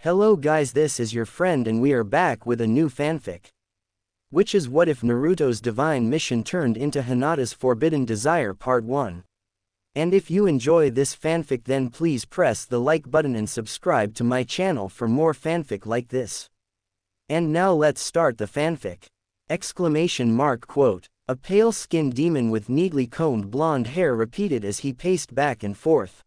Hello guys, this is your friend and we are back with a new fanfic. Which is what if Naruto's divine mission turned into Hinata's forbidden desire part 1. And if you enjoy this fanfic then please press the like button and subscribe to my channel for more fanfic like this. And now let's start the fanfic. Quote, a pale-skinned demon with neatly combed blonde hair repeated as he paced back and forth.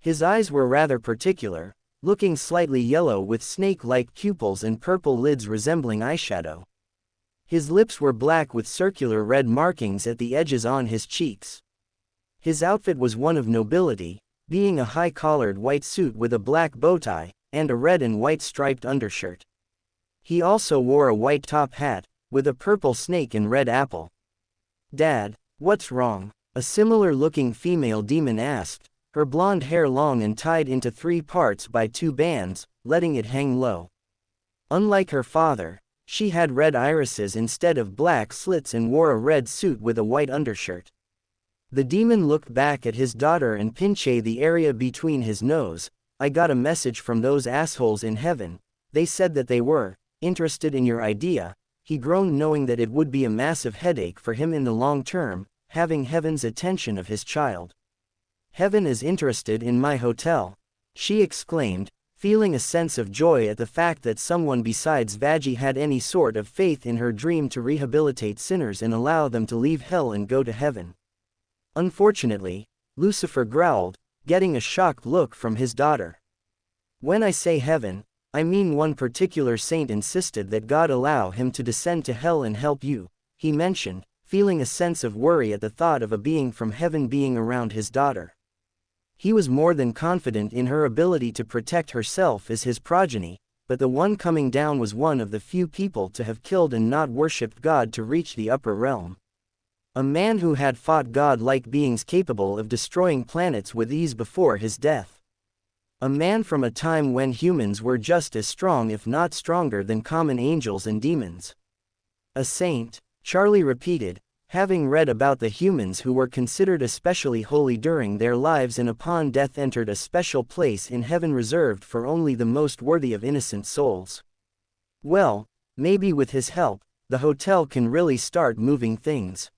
His eyes were rather particular, looking slightly yellow with snake-like pupils and purple lids resembling eyeshadow. His lips were black with circular red markings at the edges on his cheeks. His outfit was one of nobility, being a high-collared white suit with a black bow tie, and a red and white striped undershirt. He also wore a white top hat, with a purple snake and red apple. "Dad, what's wrong?" a similar-looking female demon asked, her blonde hair long and tied into 3 parts by 2 bands, letting it hang low. Unlike her father, she had red irises instead of black slits and wore a red suit with a white undershirt. The demon looked back at his daughter and pinched the area between his nose. "I got a message from those assholes in heaven. They said that they were interested in your idea." He groaned, knowing that it would be a massive headache for him in the long term, having heaven's attention of his child. "Heaven is interested in my hotel," she exclaimed, feeling a sense of joy at the fact that someone besides Veggie had any sort of faith in her dream to rehabilitate sinners and allow them to leave hell and go to heaven. Unfortunately, Lucifer growled, getting a shocked look from his daughter. "When I say heaven, I mean one particular saint insisted that God allow him to descend to hell and help you," he mentioned, feeling a sense of worry at the thought of a being from heaven being around his daughter. He was more than confident in her ability to protect herself as his progeny, but the one coming down was one of the few people to have killed and not worshipped God to reach the upper realm. A man who had fought God-like beings capable of destroying planets with ease before his death. A man from a time when humans were just as strong if not stronger than common angels and demons. "A saint," Charlie repeated, having read about the humans who were considered especially holy during their lives and upon death entered a special place in heaven reserved for only the most worthy of innocent souls. "Well, maybe with his help, the hotel can really start moving things.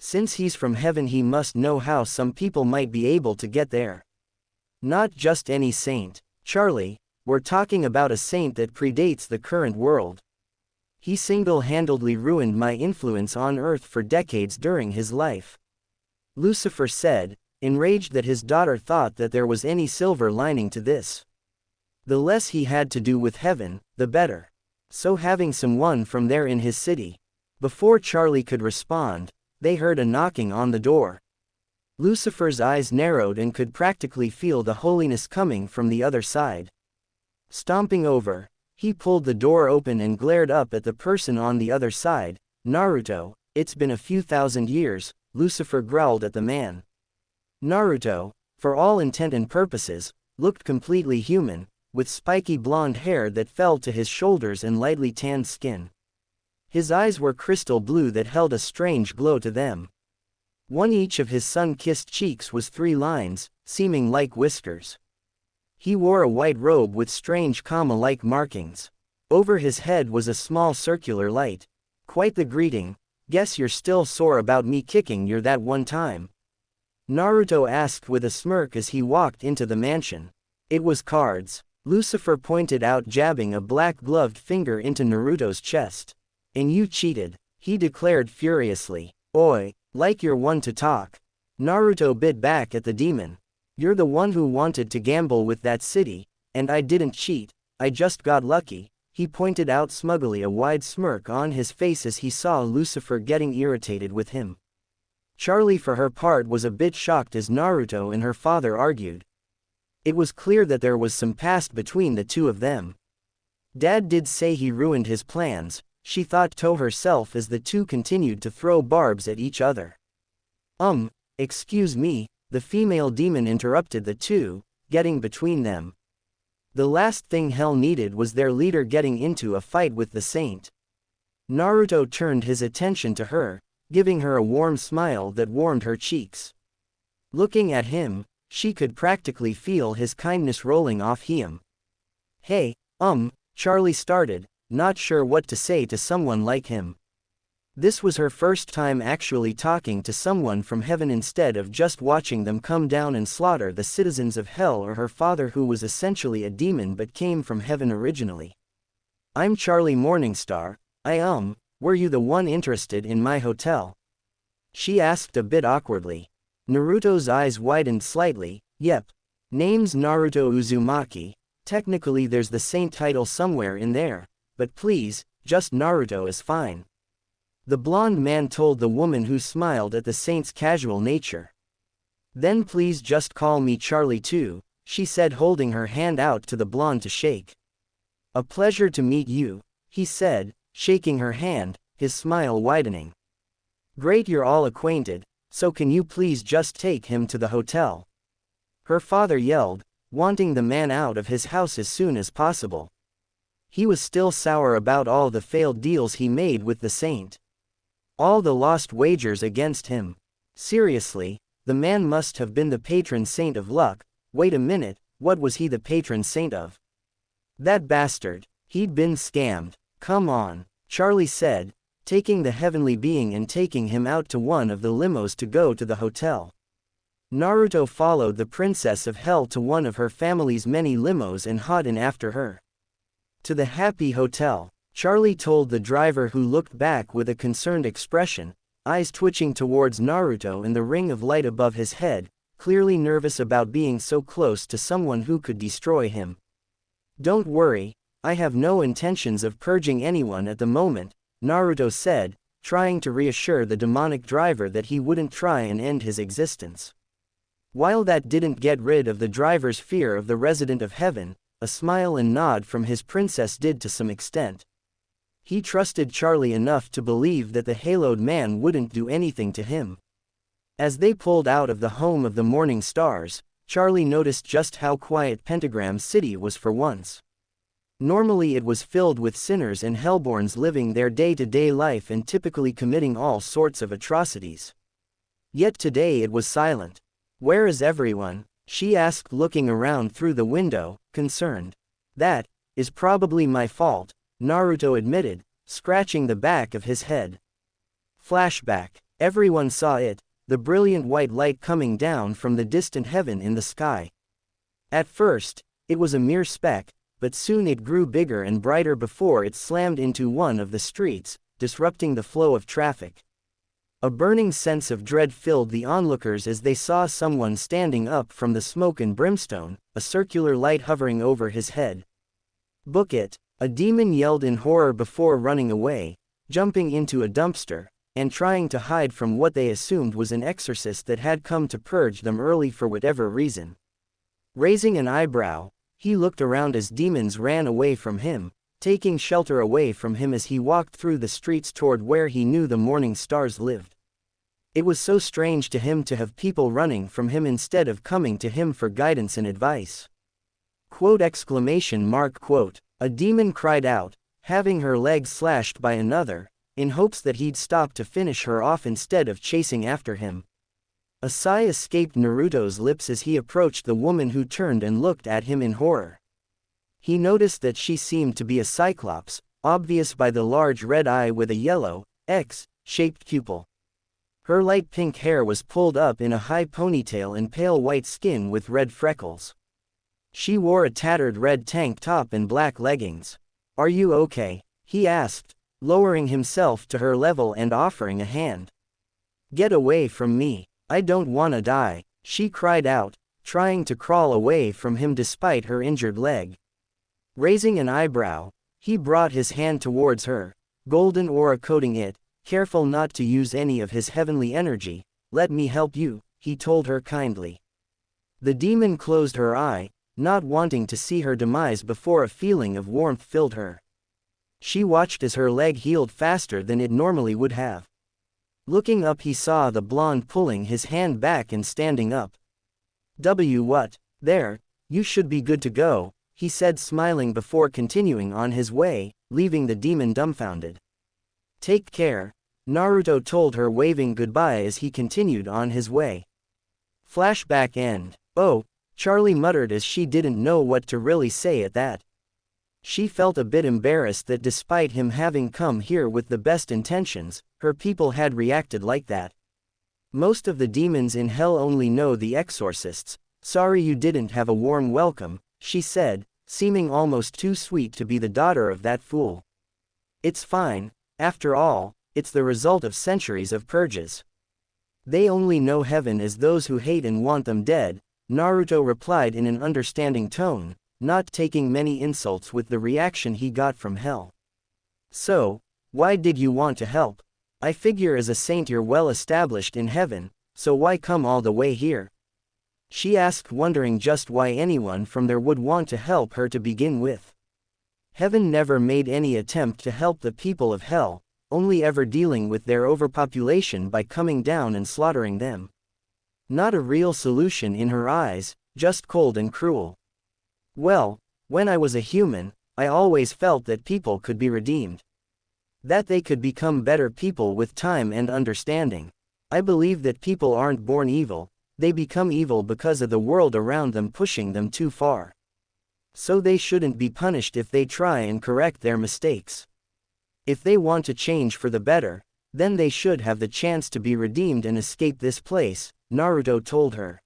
Since he's from heaven he must know how some people might be able to get there. Not just any saint, Charlie, we're talking about a saint that predates the current world. He single-handedly ruined my influence on Earth for decades during his life," Lucifer said, enraged that his daughter thought that there was any silver lining to this. The less he had to do with heaven, the better. So having someone from there in his city. Before Charlie could respond, they heard a knocking on the door. Lucifer's eyes narrowed and could practically feel the holiness coming from the other side. Stomping over, he pulled the door open and glared up at the person on the other side. "Naruto, it's been a few thousand years," Lucifer growled at the man. Naruto, for all intent and purposes, looked completely human, with spiky blonde hair that fell to his shoulders and lightly tanned skin. His eyes were crystal blue that held a strange glow to them. One each of his sun-kissed cheeks was 3 lines, seeming like whiskers. He wore a white robe with strange comma-like markings. Over his head was a small circular light. "Quite the greeting. Guess you're still sore about me kicking you that one time?" Naruto asked with a smirk as he walked into the mansion. "It was cards," Lucifer pointed out, jabbing a black-gloved finger into Naruto's chest. "And you cheated," he declared furiously. "Oi, like you're one to talk." Naruto bit back at the demon. "You're the one who wanted to gamble with that city, and I didn't cheat, I just got lucky," he pointed out smugly, a wide smirk on his face as he saw Lucifer getting irritated with him. Charlie for her part was a bit shocked as Naruto and her father argued. It was clear that there was some past between the two of them. Dad did say he ruined his plans, she thought to herself as the two continued to throw barbs at each other. Excuse me," the female demon interrupted the two, getting between them. The last thing hell needed was their leader getting into a fight with the saint. Naruto turned his attention to her, giving her a warm smile that warmed her cheeks. Looking at him, she could practically feel his kindness rolling off him. Hey, Charlie started, not sure what to say to someone like him. This was her first time actually talking to someone from heaven instead of just watching them come down and slaughter the citizens of hell, or her father who was essentially a demon but came from heaven originally. I'm Charlie Morningstar. Were you the one interested in my hotel? She asked a bit awkwardly. Naruto's eyes widened slightly. Yep. Name's Naruto Uzumaki. Technically there's the saint title somewhere in there, but please, just Naruto is fine. The blonde man told the woman, who smiled at the saint's casual nature. Then please just call me Charlie too, she said, holding her hand out to the blonde to shake. A pleasure to meet you, he said, shaking her hand, his smile widening. Great, you're all acquainted, so can you please just take him to the hotel? Her father yelled, wanting the man out of his house as soon as possible. He was still sour about all the failed deals he made with the saint. All the lost wagers against him. Seriously, the man must have been the patron saint of luck. Wait a minute, what was he the patron saint of? That bastard, he'd been scammed. Come on, Charlie said, taking the heavenly being and taking him out to one of the limos to go to the hotel. Naruto followed the princess of hell to one of her family's many limos and hopped in after her. To the happy hotel, Charlie told the driver, who looked back with a concerned expression, eyes twitching towards Naruto and the ring of light above his head, clearly nervous about being so close to someone who could destroy him. Don't worry, I have no intentions of purging anyone at the moment, Naruto said, trying to reassure the demonic driver that he wouldn't try and end his existence. While that didn't get rid of the driver's fear of the resident of heaven, a smile and nod from his princess did to some extent. He trusted Charlie enough to believe that the haloed man wouldn't do anything to him. As they pulled out of the home of the Morning Stars, Charlie noticed just how quiet Pentagram City was for once. Normally it was filled with sinners and hellborns living their day-to-day life and typically committing all sorts of atrocities. Yet today it was silent. Where is everyone? She asked, looking around through the window, concerned. That is probably my fault, Naruto admitted, scratching the back of his head. Flashback. Everyone saw it, the brilliant white light coming down from the distant heaven in the sky. At first, it was a mere speck, but soon it grew bigger and brighter before it slammed into one of the streets, disrupting the flow of traffic. A burning sense of dread filled the onlookers as they saw someone standing up from the smoke and brimstone, a circular light hovering over his head. Book it, a demon yelled in horror before running away, jumping into a dumpster, and trying to hide from what they assumed was an exorcist that had come to purge them early for whatever reason. Raising an eyebrow, he looked around as demons ran away from him, taking shelter away from him as he walked through the streets toward where he knew the Morning Stars lived. It was so strange to him to have people running from him instead of coming to him for guidance and advice. Quote! A demon cried out, having her legs slashed by another, in hopes that he'd stop to finish her off instead of chasing after him. A sigh escaped Naruto's lips as he approached the woman, who turned and looked at him in horror. He noticed that she seemed to be a cyclops, obvious by the large red eye with a yellow, X-shaped pupil. Her light pink hair was pulled up in a high ponytail and pale white skin with red freckles. She wore a tattered red tank top and black leggings. Are you okay? He asked, lowering himself to her level and offering a hand. Get away from me, I don't wanna die, she cried out, trying to crawl away from him despite her injured leg. Raising an eyebrow, he brought his hand towards her, golden aura coating it, careful not to use any of his heavenly energy. Let me help you, he told her kindly. The demon closed her eye, not wanting to see her demise before a feeling of warmth filled her. She watched as her leg healed faster than it normally would have. Looking up, he saw the blonde pulling his hand back and standing up. What? There, you should be good to go, he said, smiling before continuing on his way, leaving the demon dumbfounded. Take care, Naruto told her, waving goodbye as he continued on his way. Flashback end. Oh, Charlie muttered as she didn't know what to really say at that. She felt a bit embarrassed that despite him having come here with the best intentions, her people had reacted like that. Most of the demons in hell only know the exorcists. Sorry you didn't have a warm welcome, she said, seeming almost too sweet to be the daughter of that fool. It's fine, after all, it's the result of centuries of purges. They only know heaven as those who hate and want them dead, Naruto replied in an understanding tone, not taking many insults with the reaction he got from hell. So, why did you want to help? I figure as a saint you're well established in heaven, so why come all the way here? She asked, wondering just why anyone from there would want to help her to begin with. Heaven never made any attempt to help the people of hell, only ever dealing with their overpopulation by coming down and slaughtering them. Not a real solution in her eyes, just cold and cruel. Well, when I was a human, I always felt that people could be redeemed. That they could become better people with time and understanding. I believe that people aren't born evil, they become evil because of the world around them pushing them too far. So they shouldn't be punished if they try and correct their mistakes. If they want to change for the better, then they should have the chance to be redeemed and escape this place, Naruto told her.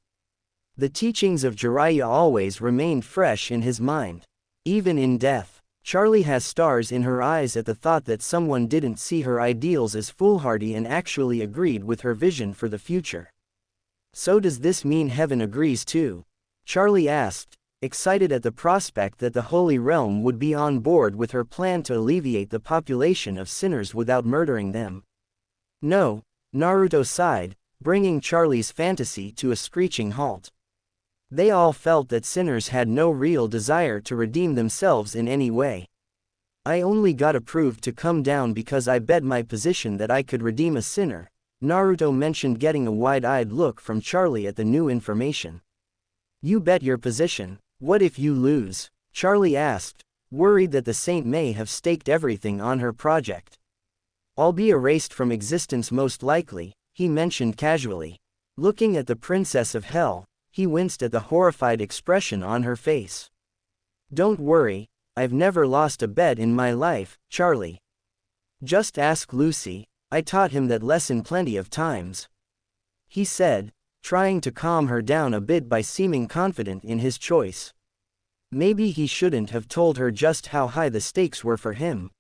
The teachings of Jiraiya always remained fresh in his mind. Even in death, Charlie has stars in her eyes at the thought that someone didn't see her ideals as foolhardy and actually agreed with her vision for the future. So does this mean heaven agrees too? Charlie asked, excited at the prospect that the Holy Realm would be on board with her plan to alleviate the population of sinners without murdering them. No, Naruto sighed, bringing Charlie's fantasy to a screeching halt. They all felt that sinners had no real desire to redeem themselves in any way. I only got approved to come down because I bet my position that I could redeem a sinner, Naruto mentioned, getting a wide-eyed look from Charlie at the new information. You bet your position. What if you lose? Charlie asked, worried that the saint may have staked everything on her project. I'll be erased from existence most likely, he mentioned casually. Looking at the Princess of Hell, he winced at the horrified expression on her face. Don't worry, I've never lost a bet in my life, Charlie. Just ask Lucy, I taught him that lesson plenty of times. He said, trying to calm her down a bit by seeming confident in his choice. Maybe he shouldn't have told her just how high the stakes were for him.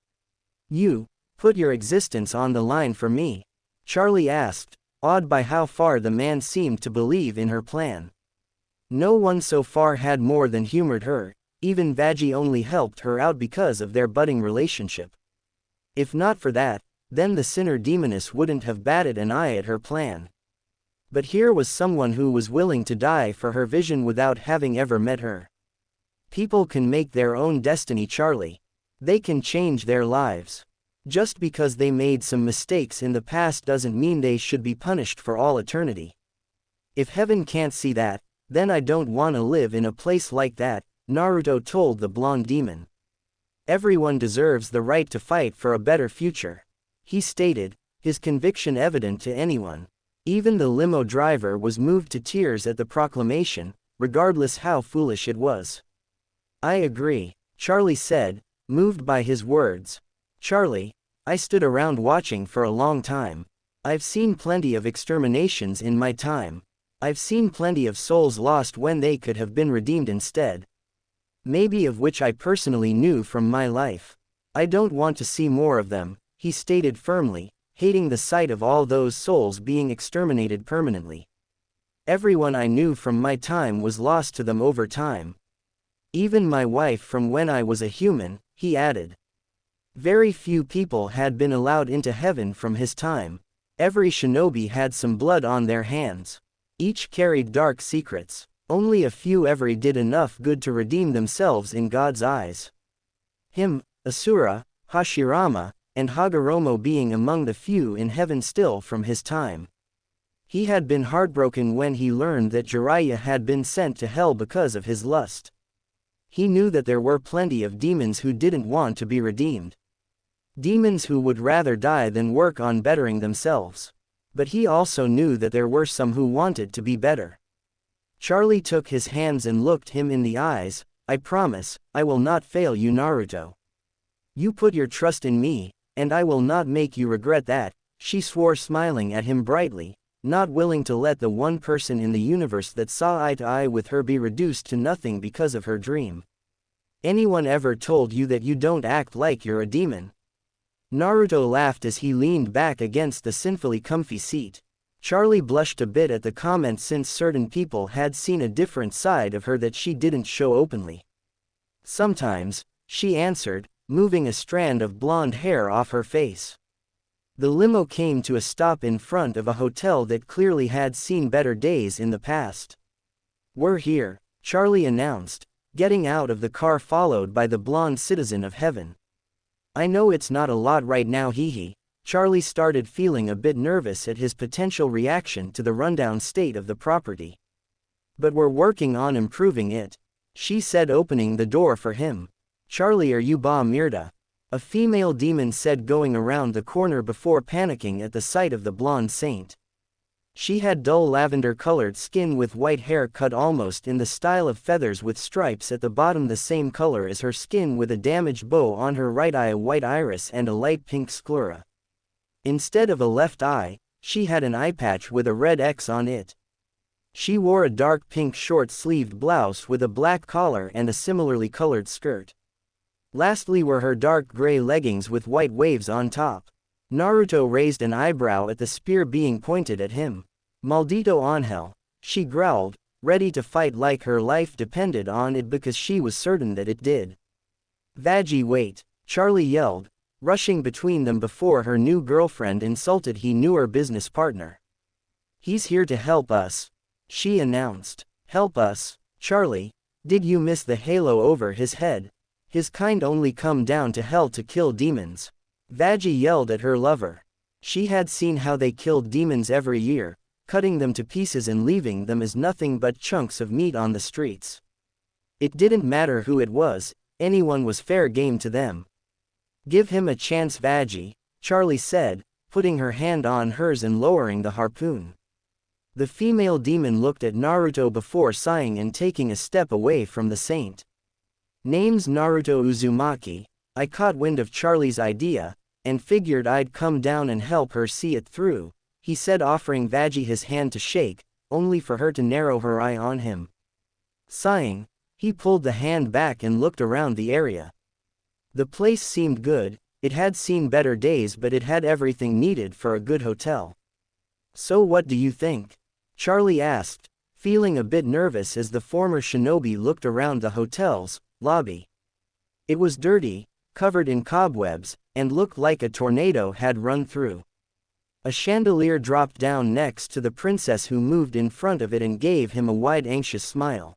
You put your existence on the line for me? Charlie asked, awed by how far the man seemed to believe in her plan. No one so far had more than humored her, even Veggie only helped her out because of their budding relationship. If not for that, then the sinner demoness wouldn't have batted an eye at her plan. But here was someone who was willing to die for her vision without having ever met her. People can make their own destiny, Charlie. They can change their lives. Just because they made some mistakes in the past doesn't mean they should be punished for all eternity. If heaven can't see that, then I don't want to live in a place like that, Naruto told the blonde demon. Everyone deserves the right to fight for a better future, he stated, his conviction evident to anyone. Even the limo driver was moved to tears at the proclamation, regardless how foolish it was. I agree, Charlie said, moved by his words. Charlie, I stood around watching for a long time. I've seen plenty of exterminations in my time. I've seen plenty of souls lost when they could have been redeemed instead. Maybe of which I personally knew from my life. I don't want to see more of them, he stated firmly, hating the sight of all those souls being exterminated permanently. Everyone I knew from my time was lost to them over time. Even my wife from when I was a human, he added. Very few people had been allowed into heaven from his time. Every shinobi had some blood on their hands. Each carried dark secrets. Only a few ever did enough good to redeem themselves in God's eyes. Him, Asura, Hashirama, and Hagoromo being among the few in heaven still from his time. He had been heartbroken when he learned that Jiraiya had been sent to hell because of his lust. He knew that there were plenty of demons who didn't want to be redeemed. Demons who would rather die than work on bettering themselves. But he also knew that there were some who wanted to be better. Charlie took his hands and looked him in the eyes. I promise, I will not fail you, Naruto. You put your trust in me, and I will not make you regret that, she swore, smiling at him brightly, not willing to let the one person in the universe that saw eye to eye with her be reduced to nothing because of her dream. Anyone ever told you that you don't act like you're a demon? Naruto laughed as he leaned back against the sinfully comfy seat. Charlie blushed a bit at the comment since certain people had seen a different side of her that she didn't show openly. Sometimes, she answered, moving a strand of blonde hair off her face. The limo came to a stop in front of a hotel that clearly had seen better days in the past. We're here, Charlie announced, getting out of the car followed by the blonde citizen of heaven. I know it's not a lot right now, hee. Charlie started feeling a bit nervous at his potential reaction to the rundown state of the property. But we're working on improving it, she said, opening the door for him. Charlie, are you Ba Mirda? A female demon said, going around the corner before panicking at the sight of the blonde saint. She had dull lavender-colored skin with white hair cut almost in the style of feathers with stripes at the bottom, the same color as her skin, with a damaged bow on her right eye, a white iris and a light pink sclera. Instead of a left eye, she had an eye patch with a red X on it. She wore a dark pink short-sleeved blouse with a black collar and a similarly colored skirt. Lastly were her dark gray leggings with white waves on top. Naruto raised an eyebrow at the spear being pointed at him. Maldito Angel, she growled, ready to fight like her life depended on it because she was certain that it did. Veggie, wait, Charlie yelled, rushing between them before her new girlfriend insulted he knew her business partner. He's here to help us, she announced. Help us, Charlie? Did you miss the halo over his head? His kind only come down to hell to kill demons. Veggie yelled at her lover. She had seen how they killed demons every year, cutting them to pieces and leaving them as nothing but chunks of meat on the streets. It didn't matter who it was, anyone was fair game to them. Give him a chance, Veggie, Charlie said, putting her hand on hers and lowering the harpoon. The female demon looked at Naruto before sighing and taking a step away from the saint. Name's Naruto Uzumaki. I caught wind of Charlie's idea, and figured I'd come down and help her see it through, he said, offering Veggie his hand to shake, only for her to narrow her eye on him. Sighing, he pulled the hand back and looked around the area. The place seemed good, it had seen better days, but it had everything needed for a good hotel. So what do you think? Charlie asked, feeling a bit nervous as the former shinobi looked around the hotel's lobby. It was dirty, covered in cobwebs, and looked like a tornado had run through. A chandelier dropped down next to the princess, who moved in front of it and gave him a wide, anxious smile.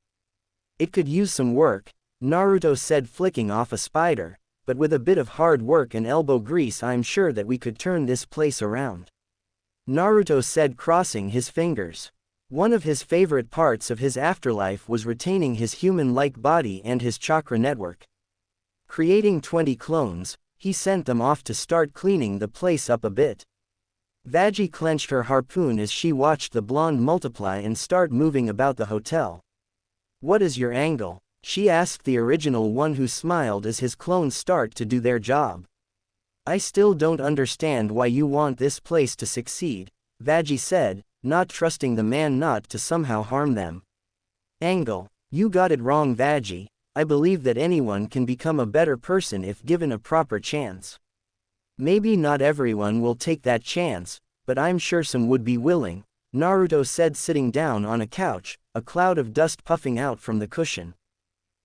It could use some work, Naruto said, flicking off a spider, but with a bit of hard work and elbow grease I'm sure that we could turn this place around. Naruto said, crossing his fingers. One of his favorite parts of his afterlife was retaining his human-like body and his chakra network. Creating 20 clones, he sent them off to start cleaning the place up a bit. Veggie clenched her harpoon as she watched the blonde multiply and start moving about the hotel. What is your angle? She asked the original one, who smiled as his clones start to do their job. I still don't understand why you want this place to succeed, Veggie said, not trusting the man not to somehow harm them. Angle, you got it wrong, Veggie. I believe that anyone can become a better person if given a proper chance. Maybe not everyone will take that chance, but I'm sure some would be willing, Naruto said, sitting down on a couch, a cloud of dust puffing out from the cushion.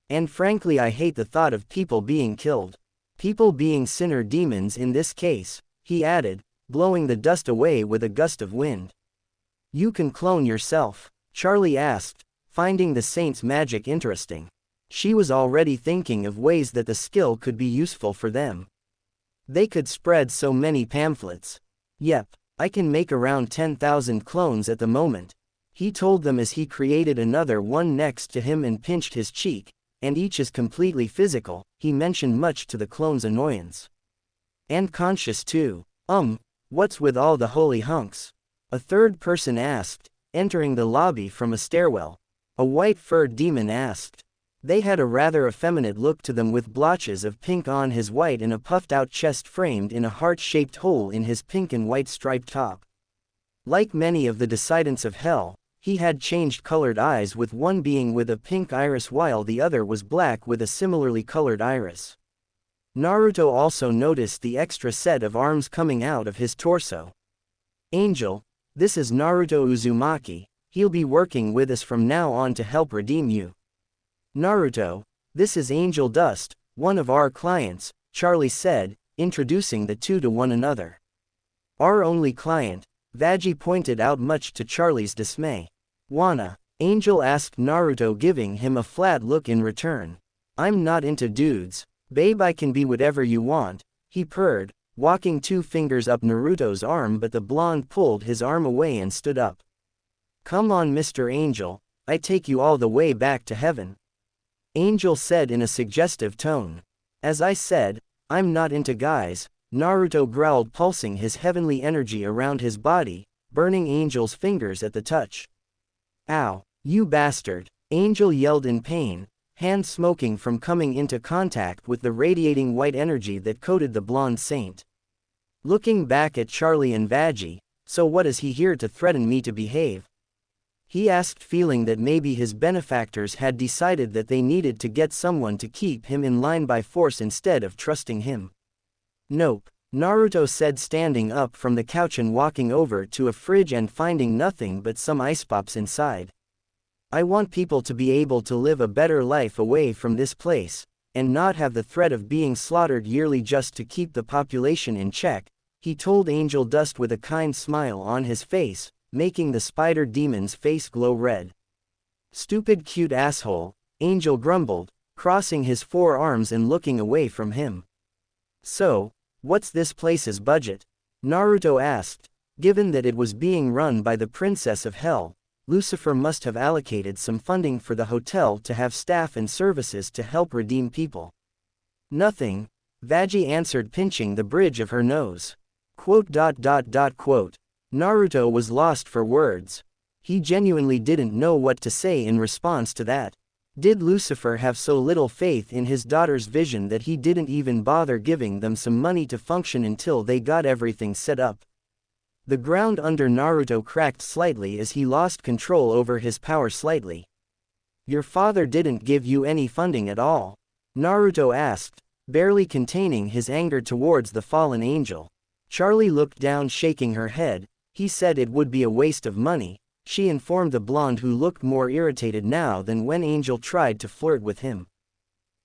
And frankly, I hate the thought of people being killed. People being sinner demons in this case, he added, blowing the dust away with a gust of wind. You can clone yourself? Charlie asked, finding the saint's magic interesting. She was already thinking of ways that the skill could be useful for them. They could spread so many pamphlets. Yep, I can make around 10,000 clones at the moment, he told them as he created another one next to him and pinched his cheek, and each is completely physical, he mentioned, much to the clone's annoyance. And conscious too. What's with all the holy hunks? A third person asked, entering the lobby from a stairwell. A white-furred demon asked. They had a rather effeminate look to them, with blotches of pink on his white and a puffed-out chest framed in a heart-shaped hole in his pink and white striped top. Like many of the descendants of Hell, he had changed colored eyes, with one being with a pink iris while the other was black with a similarly colored iris. Naruto also noticed the extra set of arms coming out of his torso. Angel, this is Naruto Uzumaki, he'll be working with us from now on to help redeem you. Naruto, this is Angel Dust, one of our clients, Charlie said, introducing the two to one another. Our only client, Veggie pointed out, much to Charlie's dismay. Wanna? Angel asked Naruto, giving him a flat look in return. I'm not into dudes, babe, I can be whatever you want, he purred, walking 2 fingers up Naruto's arm, but the blonde pulled his arm away and stood up. Come on Mr. Angel, I take you all the way back to heaven. Angel said in a suggestive tone. As I said, I'm not into guys, Naruto growled, pulsing his heavenly energy around his body, burning Angel's fingers at the touch. Ow, you bastard, Angel yelled in pain, hand smoking from coming into contact with the radiating white energy that coated the blonde saint. Looking back at Charlie and Veggie, so what is he here to threaten me to behave? He asked, feeling that maybe his benefactors had decided that they needed to get someone to keep him in line by force instead of trusting him. Nope, Naruto said, standing up from the couch and walking over to a fridge and finding nothing but some ice pops inside. I want people to be able to live a better life away from this place, and not have the threat of being slaughtered yearly just to keep the population in check, he told Angel Dust with a kind smile on his face, making the spider demon's face glow red. Stupid cute asshole, Angel grumbled, crossing his 4 arms and looking away from him. So, what's this place's budget? Naruto asked. Given that it was being run by the Princess of Hell, Lucifer must have allocated some funding for the hotel to have staff and services to help redeem people. Nothing, Veggie answered, pinching the bridge of her nose. Naruto was lost for words. He genuinely didn't know what to say in response to that. Did Lucifer have so little faith in his daughter's vision that he didn't even bother giving them some money to function until they got everything set up? The ground under Naruto cracked slightly as he lost control over his power slightly. Your father didn't give you any funding at all? Naruto asked, barely containing his anger towards the fallen angel. Charlie looked down, shaking her head. He said it would be a waste of money, she informed the blonde, who looked more irritated now than when Angel tried to flirt with him.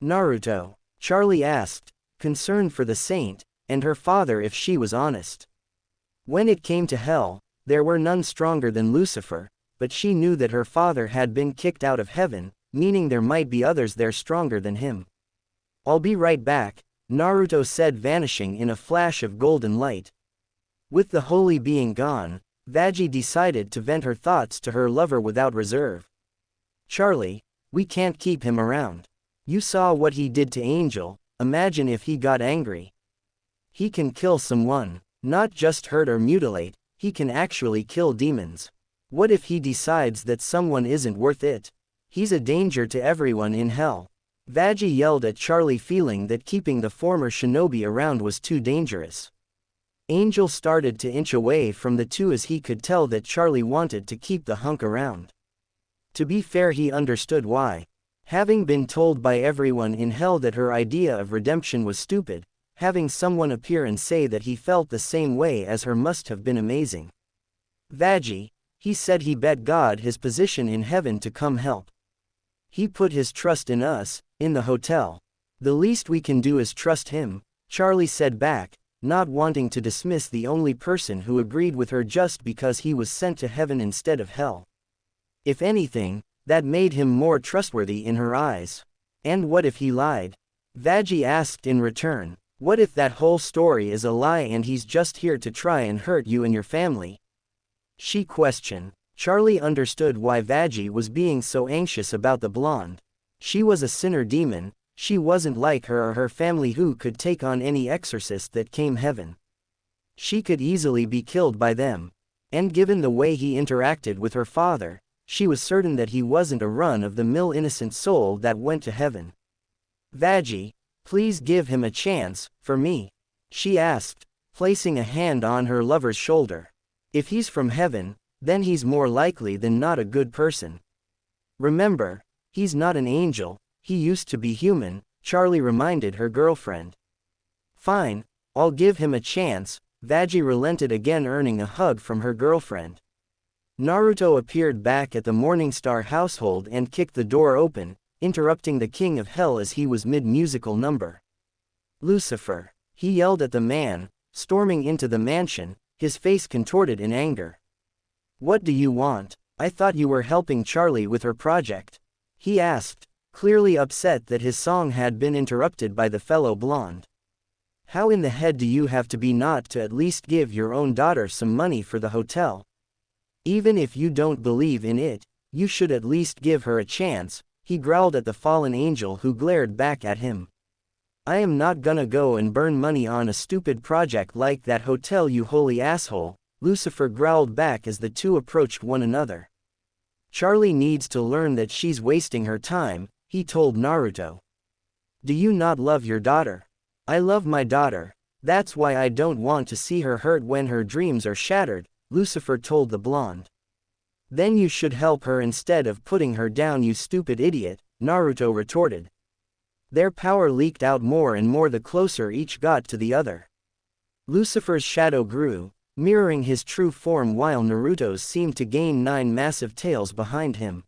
Naruto? Charlie asked, concerned for the saint, and her father if she was honest. When it came to hell, there were none stronger than Lucifer, but she knew that her father had been kicked out of heaven, meaning there might be others there stronger than him. I'll be right back, Naruto said, vanishing in a flash of golden light. With the holy being gone, Veggie decided to vent her thoughts to her lover without reserve. Charlie, we can't keep him around. You saw what he did to Angel, imagine if he got angry. He can kill someone. Not just hurt or mutilate, he can actually kill demons. What if he decides that someone isn't worth it? He's a danger to everyone in hell. Veggie yelled at Charlie, feeling that keeping the former shinobi around was too dangerous. Angel started to inch away from the two as he could tell that Charlie wanted to keep the hunk around. To be fair, he understood why. Having been told by everyone in hell that her idea of redemption was stupid, having someone appear and say that he felt the same way as her must have been amazing. Veggie, he said he bet God his position in heaven to come help. He put his trust in us, in the hotel. The least we can do is trust him, Charlie said back, not wanting to dismiss the only person who agreed with her just because he was sent to heaven instead of hell. If anything, that made him more trustworthy in her eyes. And what if he lied? Veggie asked in return. What if that whole story is a lie and he's just here to try and hurt you and your family? She questioned. Charlie understood why Veggie was being so anxious about the blonde. She was a sinner demon, she wasn't like her or her family who could take on any exorcist that came heaven. She could easily be killed by them. And given the way he interacted with her father, she was certain that he wasn't a run-of-the-mill innocent soul that went to heaven. Veggie, please give him a chance, for me, she asked, placing a hand on her lover's shoulder. If he's from heaven, then he's more likely than not a good person. Remember, he's not an angel, he used to be human, Charlie reminded her girlfriend. Fine, I'll give him a chance, Veggie relented again, earning a hug from her girlfriend. Naruto appeared back at the Morningstar household and kicked the door open, interrupting the King of Hell as he was mid-musical number. Lucifer, he yelled at the man, storming into the mansion, his face contorted in anger. What do you want? I thought you were helping Charlie with her project, he asked, clearly upset that his song had been interrupted by the fellow blonde. How in the head do you have to be not to at least give your own daughter some money for the hotel? Even if you don't believe in it, you should at least give her a chance, he growled at the fallen angel who glared back at him. I am not gonna go and burn money on a stupid project like that hotel, you holy asshole, Lucifer growled back as the two approached one another. Charlie needs to learn that she's wasting her time, he told Naruto. Do you not love your daughter? I love my daughter, that's why I don't want to see her hurt when her dreams are shattered, Lucifer told the blonde. Then you should help her instead of putting her down, you stupid idiot, Naruto retorted. Their power leaked out more and more the closer each got to the other. Lucifer's shadow grew, mirroring his true form, while Naruto's seemed to gain 9 massive tails behind him.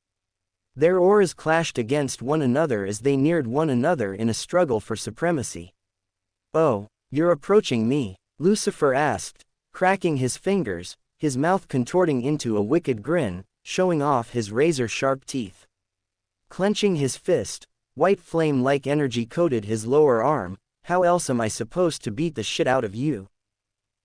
Their auras clashed against one another as they neared one another in a struggle for supremacy. Oh, you're approaching me? Lucifer asked, cracking his fingers, his mouth contorting into a wicked grin, showing off his razor-sharp teeth. Clenching his fist, white flame-like energy coated his lower arm. How else am I supposed to beat the shit out of you?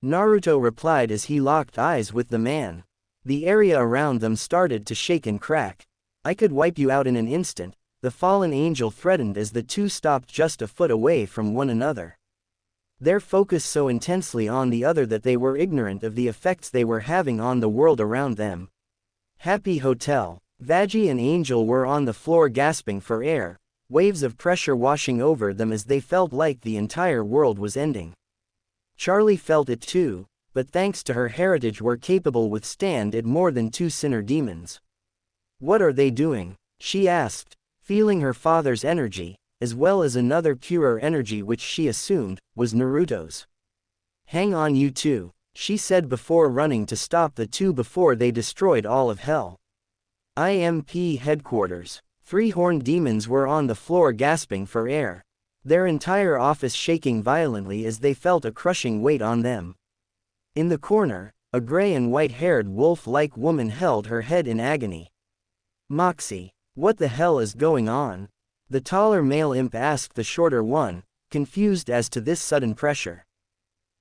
Naruto replied as he locked eyes with the man. The area around them started to shake and crack. I could wipe you out in an instant, the fallen angel threatened as the two stopped just a foot away from one another. Their focus so intensely on the other that they were ignorant of the effects they were having on the world around them. Happy Hotel. Veggie and Angel were on the floor gasping for air, waves of pressure washing over them as they felt like the entire world was ending. Charlie felt it too, but thanks to her heritage were capable withstand it more than 2 sinner demons. What are they doing? She asked, feeling her father's energy, as well as another purer energy which she assumed was Naruto's. Hang on, you two, she said before running to stop the two before they destroyed all of hell. IMP headquarters. 3 horned demons were on the floor gasping for air, their entire office shaking violently as they felt a crushing weight on them. In the corner, a gray and white-haired wolf-like woman held her head in agony. Moxie, what the hell is going on? The taller male imp asked the shorter one, confused as to this sudden pressure.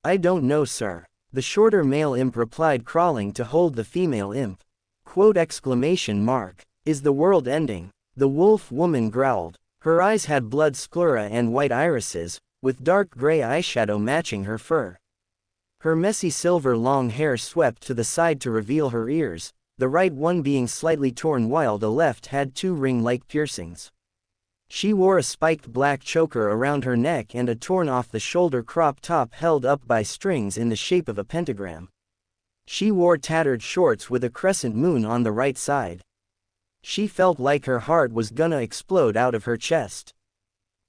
I don't know, sir, the shorter male imp replied, crawling to hold the female imp. Quote exclamation mark. Is the world ending? The wolf woman growled. Her eyes had blood sclera and white irises, with dark gray eyeshadow matching her fur. Her messy silver long hair swept to the side to reveal her ears, the right one being slightly torn while the left had 2 ring-like piercings. She wore a spiked black choker around her neck and a torn-off-the-shoulder crop top held up by strings in the shape of a pentagram. She wore tattered shorts with a crescent moon on the right side. She felt like her heart was gonna explode out of her chest.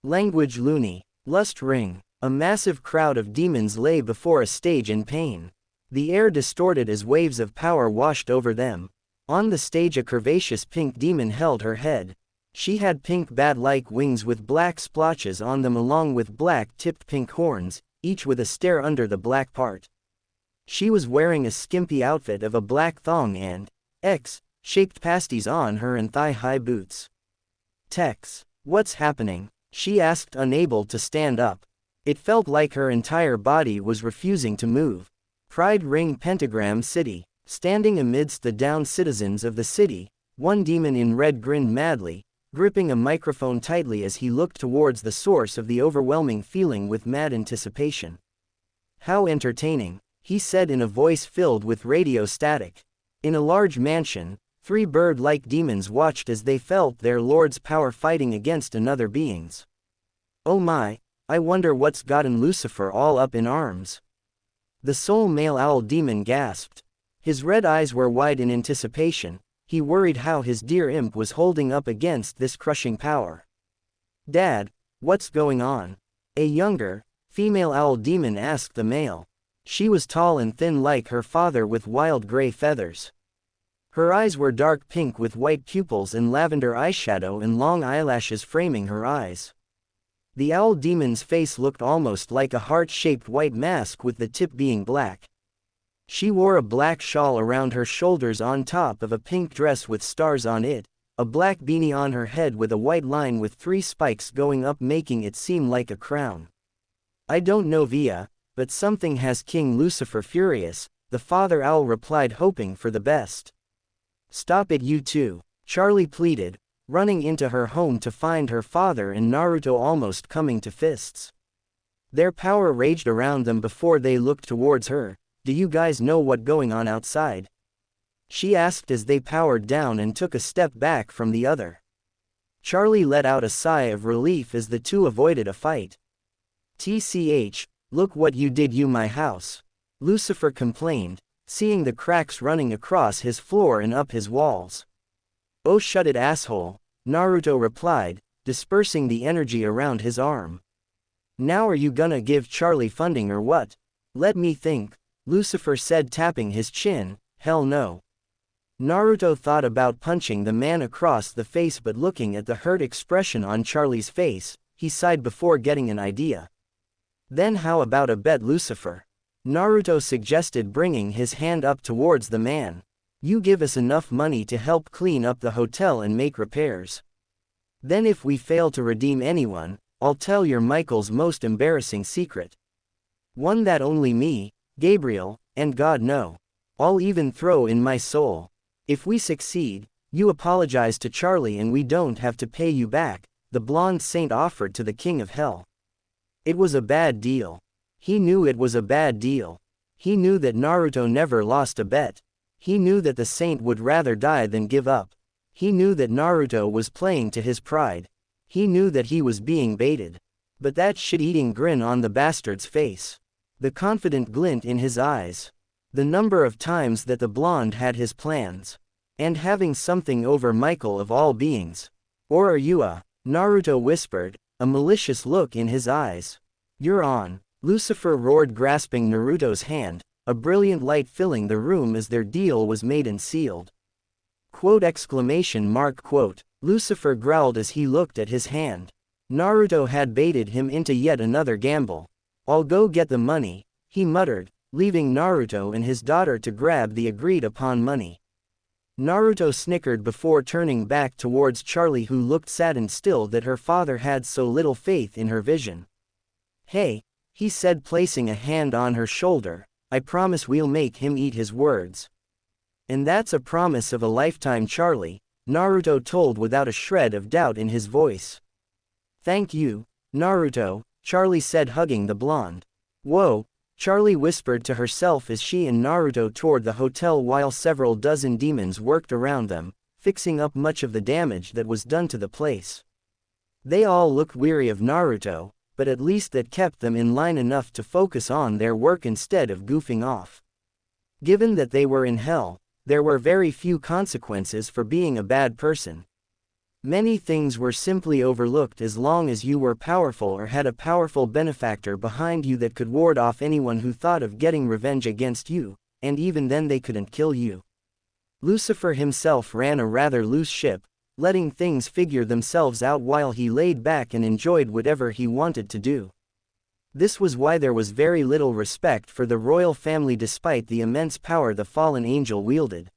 Language loony. Lust ring. A massive crowd of demons lay before a stage in pain. The air distorted as waves of power washed over them. On the stage a curvaceous pink demon held her head. She had pink bat-like wings with black splotches on them along with black-tipped pink horns, each with a stare under the black part. She was wearing a skimpy outfit of a black thong and X-shaped pasties on her and thigh-high boots. Tex, what's happening? She asked, unable to stand up. It felt like her entire body was refusing to move. Pride Ring Pentagram City. Standing amidst the downed citizens of the city, one demon in red grinned madly, gripping a microphone tightly as he looked towards the source of the overwhelming feeling with mad anticipation. How entertaining, he said in a voice filled with radio static. In a large mansion, Three bird-like demons watched as they felt their lord's power fighting against another being's. Oh my, I wonder what's gotten Lucifer all up in arms. The sole male owl demon gasped. His red eyes were wide in anticipation. He worried how his dear imp was holding up against this crushing power. Dad, what's going on? A younger, female owl demon asked the male. She was tall and thin like her father with wild gray feathers. Her eyes were dark pink with white pupils and lavender eyeshadow and long eyelashes framing her eyes. The owl demon's face looked almost like a heart-shaped white mask with the tip being black. She wore a black shawl around her shoulders on top of a pink dress with stars on it, a black beanie on her head with a white line with 3 spikes going up making it seem like a crown. I don't know Via, but something has King Lucifer furious, the father owl replied hoping for the best. Stop it you two, Charlie pleaded, running into her home to find her father and Naruto almost coming to fists. Their power raged around them before they looked towards her. Do you guys know what's going on outside? She asked as they powered down and took a step back from the other. Charlie let out a sigh of relief as the two avoided a fight. TCH, look what you did you my house. Lucifer complained, seeing the cracks running across his floor and up his walls. Oh shut it asshole, Naruto replied, dispersing the energy around his arm. Now are you gonna give Charlie funding or what? Let me think, Lucifer said tapping his chin, hell no. Naruto thought about punching the man across the face but looking at the hurt expression on Charlie's face, he sighed before getting an idea. Then how about a bet Lucifer? Naruto suggested bringing his hand up towards the man. You give us enough money to help clean up the hotel and make repairs. Then if we fail to redeem anyone, I'll tell your Michael's most embarrassing secret. One that only me, Gabriel, and God know. I'll even throw in my soul. If we succeed, you apologize to Charlie and we don't have to pay you back, the blonde saint offered to the king of hell. It was a bad deal. He knew it was a bad deal. He knew that Naruto never lost a bet. He knew that the saint would rather die than give up. He knew that Naruto was playing to his pride. He knew that he was being baited. But that shit-eating grin on the bastard's face. The confident glint in his eyes. The number of times that the blonde had his plans. And having something over Michael of all beings. Or are you a? Naruto whispered, a malicious look in his eyes. You're on. Lucifer roared grasping Naruto's hand, a brilliant light filling the room as their deal was made and sealed. Quote exclamation mark quote. Lucifer growled as he looked at his hand. Naruto had baited him into yet another gamble. I'll go get the money, he muttered, leaving Naruto and his daughter to grab the agreed-upon money. Naruto snickered before turning back towards Charlie who looked saddened still that her father had so little faith in her vision. Hey, he said placing a hand on her shoulder, I promise we'll make him eat his words. And that's a promise of a lifetime Charlie, Naruto told without a shred of doubt in his voice. Thank you, Naruto, Charlie said hugging the blonde. Whoa, Charlie whispered to herself as she and Naruto toured the hotel while several dozen demons worked around them, fixing up much of the damage that was done to the place. They all looked weary of Naruto, but at least that kept them in line enough to focus on their work instead of goofing off. Given that they were in hell, there were very few consequences for being a bad person. Many things were simply overlooked as long as you were powerful or had a powerful benefactor behind you that could ward off anyone who thought of getting revenge against you, and even then they couldn't kill you. Lucifer himself ran a rather loose ship, letting things figure themselves out while he laid back and enjoyed whatever he wanted to do. This was why there was very little respect for the royal family despite the immense power the fallen angel wielded.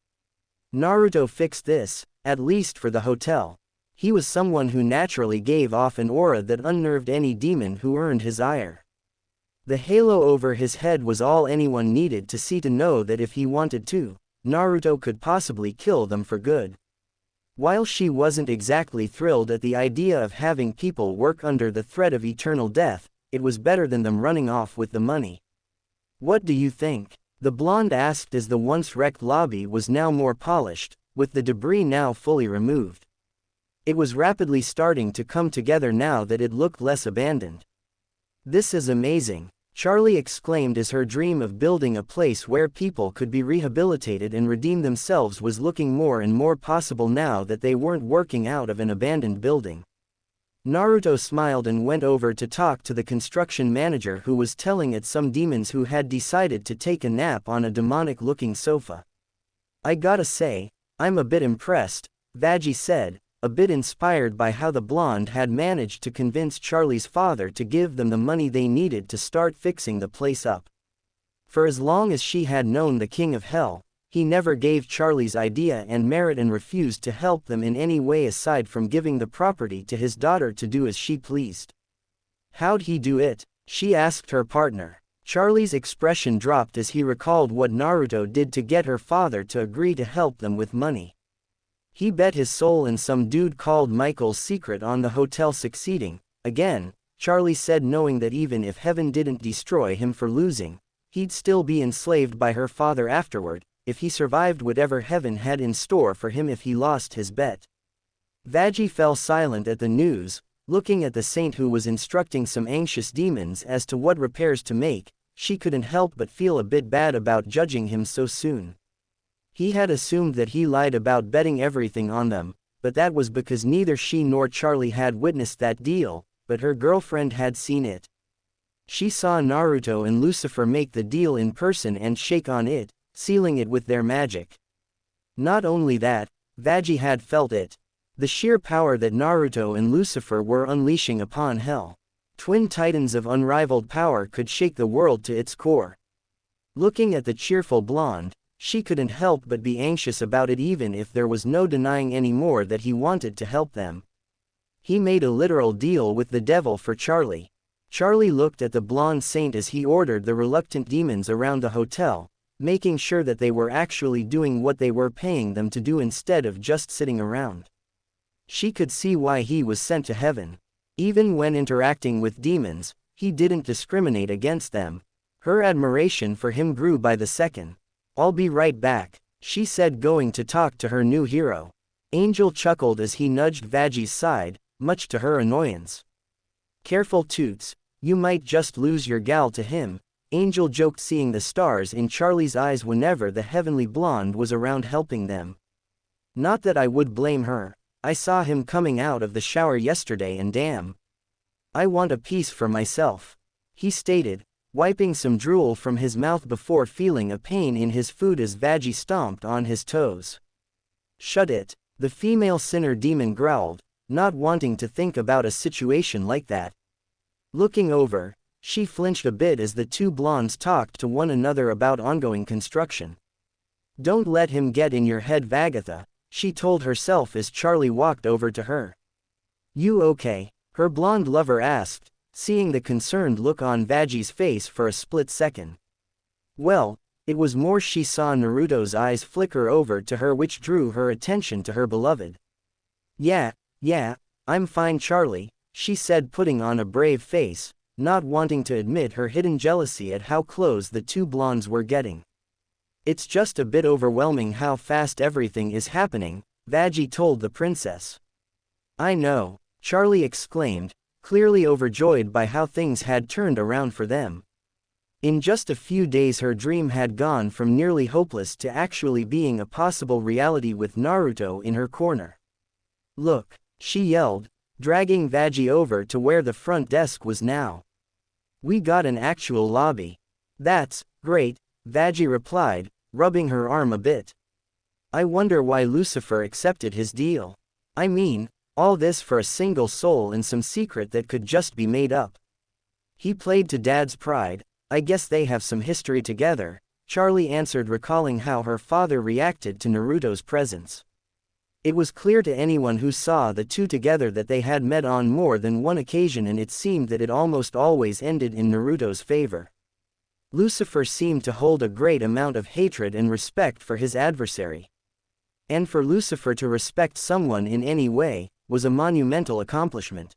Naruto fixed this, at least for the hotel. He was someone who naturally gave off an aura that unnerved any demon who earned his ire. The halo over his head was all anyone needed to see to know that if he wanted to, Naruto could possibly kill them for good. While she wasn't exactly thrilled at the idea of having people work under the threat of eternal death, it was better than them running off with the money. What do you think? The blonde asked as the once wrecked lobby was now more polished, with the debris now fully removed. It was rapidly starting to come together now that it looked less abandoned. "This is amazing," Charlie exclaimed as her dream of building a place where people could be rehabilitated and redeem themselves was looking more and more possible now that they weren't working out of an abandoned building. Naruto smiled and went over to talk to the construction manager, who was telling it some demons who had decided to take a nap on a demonic-looking sofa. "I gotta say, I'm a bit impressed," Veggie said, a bit inspired by how the blonde had managed to convince Charlie's father to give them the money they needed to start fixing the place up. For as long as she had known the King of Hell, he never gave Charlie's idea and merit and refused to help them in any way aside from giving the property to his daughter to do as she pleased. "How'd he do it?" she asked her partner. Charlie's expression dropped as he recalled what Naruto did to get her father to agree to help them with money. "He bet his soul and some dude called Michael's secret on the hotel succeeding again," Charlie said, knowing that even if heaven didn't destroy him for losing, he'd still be enslaved by her father afterward, if he survived whatever heaven had in store for him if he lost his bet. Veggie fell silent at the news, looking at the saint who was instructing some anxious demons as to what repairs to make. She couldn't help but feel a bit bad about judging him so soon. He had assumed that he lied about betting everything on them, but that was because neither she nor Charlie had witnessed that deal, but her girlfriend had seen it. She saw Naruto and Lucifer make the deal in person and shake on it, sealing it with their magic. Not only that, Veggie had felt it. The sheer power that Naruto and Lucifer were unleashing upon Hell. Twin titans of unrivaled power could shake the world to its core. Looking at the cheerful blonde, she couldn't help but be anxious about it, even if there was no denying anymore that he wanted to help them. He made a literal deal with the devil for Charlie. Charlie looked at the blonde saint as he ordered the reluctant demons around the hotel, making sure that they were actually doing what they were paying them to do instead of just sitting around. She could see why he was sent to heaven. Even when interacting with demons, he didn't discriminate against them. Her admiration for him grew by the second. "I'll be right back," she said, going to talk to her new hero. Angel chuckled as he nudged Veggie's side, much to her annoyance. "Careful Toots, you might just lose your gal to him," Angel joked, seeing the stars in Charlie's eyes whenever the heavenly blonde was around helping them. "Not that I would blame her. I saw him coming out of the shower yesterday and damn, I want a piece for myself," he stated, wiping some drool from his mouth before feeling a pain in his foot as Veggie stomped on his toes. "Shut it," the female sinner demon growled, not wanting to think about a situation like that. Looking over, she flinched a bit as the two blondes talked to one another about ongoing construction. "Don't let him get in your head, Vagatha," she told herself as Charlie walked over to her. "You okay?" her blonde lover asked, seeing the concerned look on Veggie's face for a split second. Well, it was more. She saw Naruto's eyes flicker over to her, which drew her attention to her beloved. Yeah, I'm fine, Charlie," she said, putting on a brave face, not wanting to admit her hidden jealousy at how close the two blondes were getting. "It's just a bit overwhelming how fast everything is happening," Veggie told the princess. "I know," Charlie exclaimed, clearly overjoyed by how things had turned around for them. In just a few days her dream had gone from nearly hopeless to actually being a possible reality with Naruto in her corner. "Look," she yelled, dragging Veggie over to where the front desk was now. "We got an actual lobby." "That's great," Veggie replied, rubbing her arm a bit. "I wonder why Lucifer accepted his deal. I mean, all this for a single soul and some secret that could just be made up. He played to Dad's pride. I guess they have some history together," Charlie answered, recalling how her father reacted to Naruto's presence. It was clear to anyone who saw the two together that they had met on more than one occasion, and it seemed that it almost always ended in Naruto's favor. Lucifer seemed to hold a great amount of hatred and respect for his adversary. And for Lucifer to respect someone in any way was a monumental accomplishment.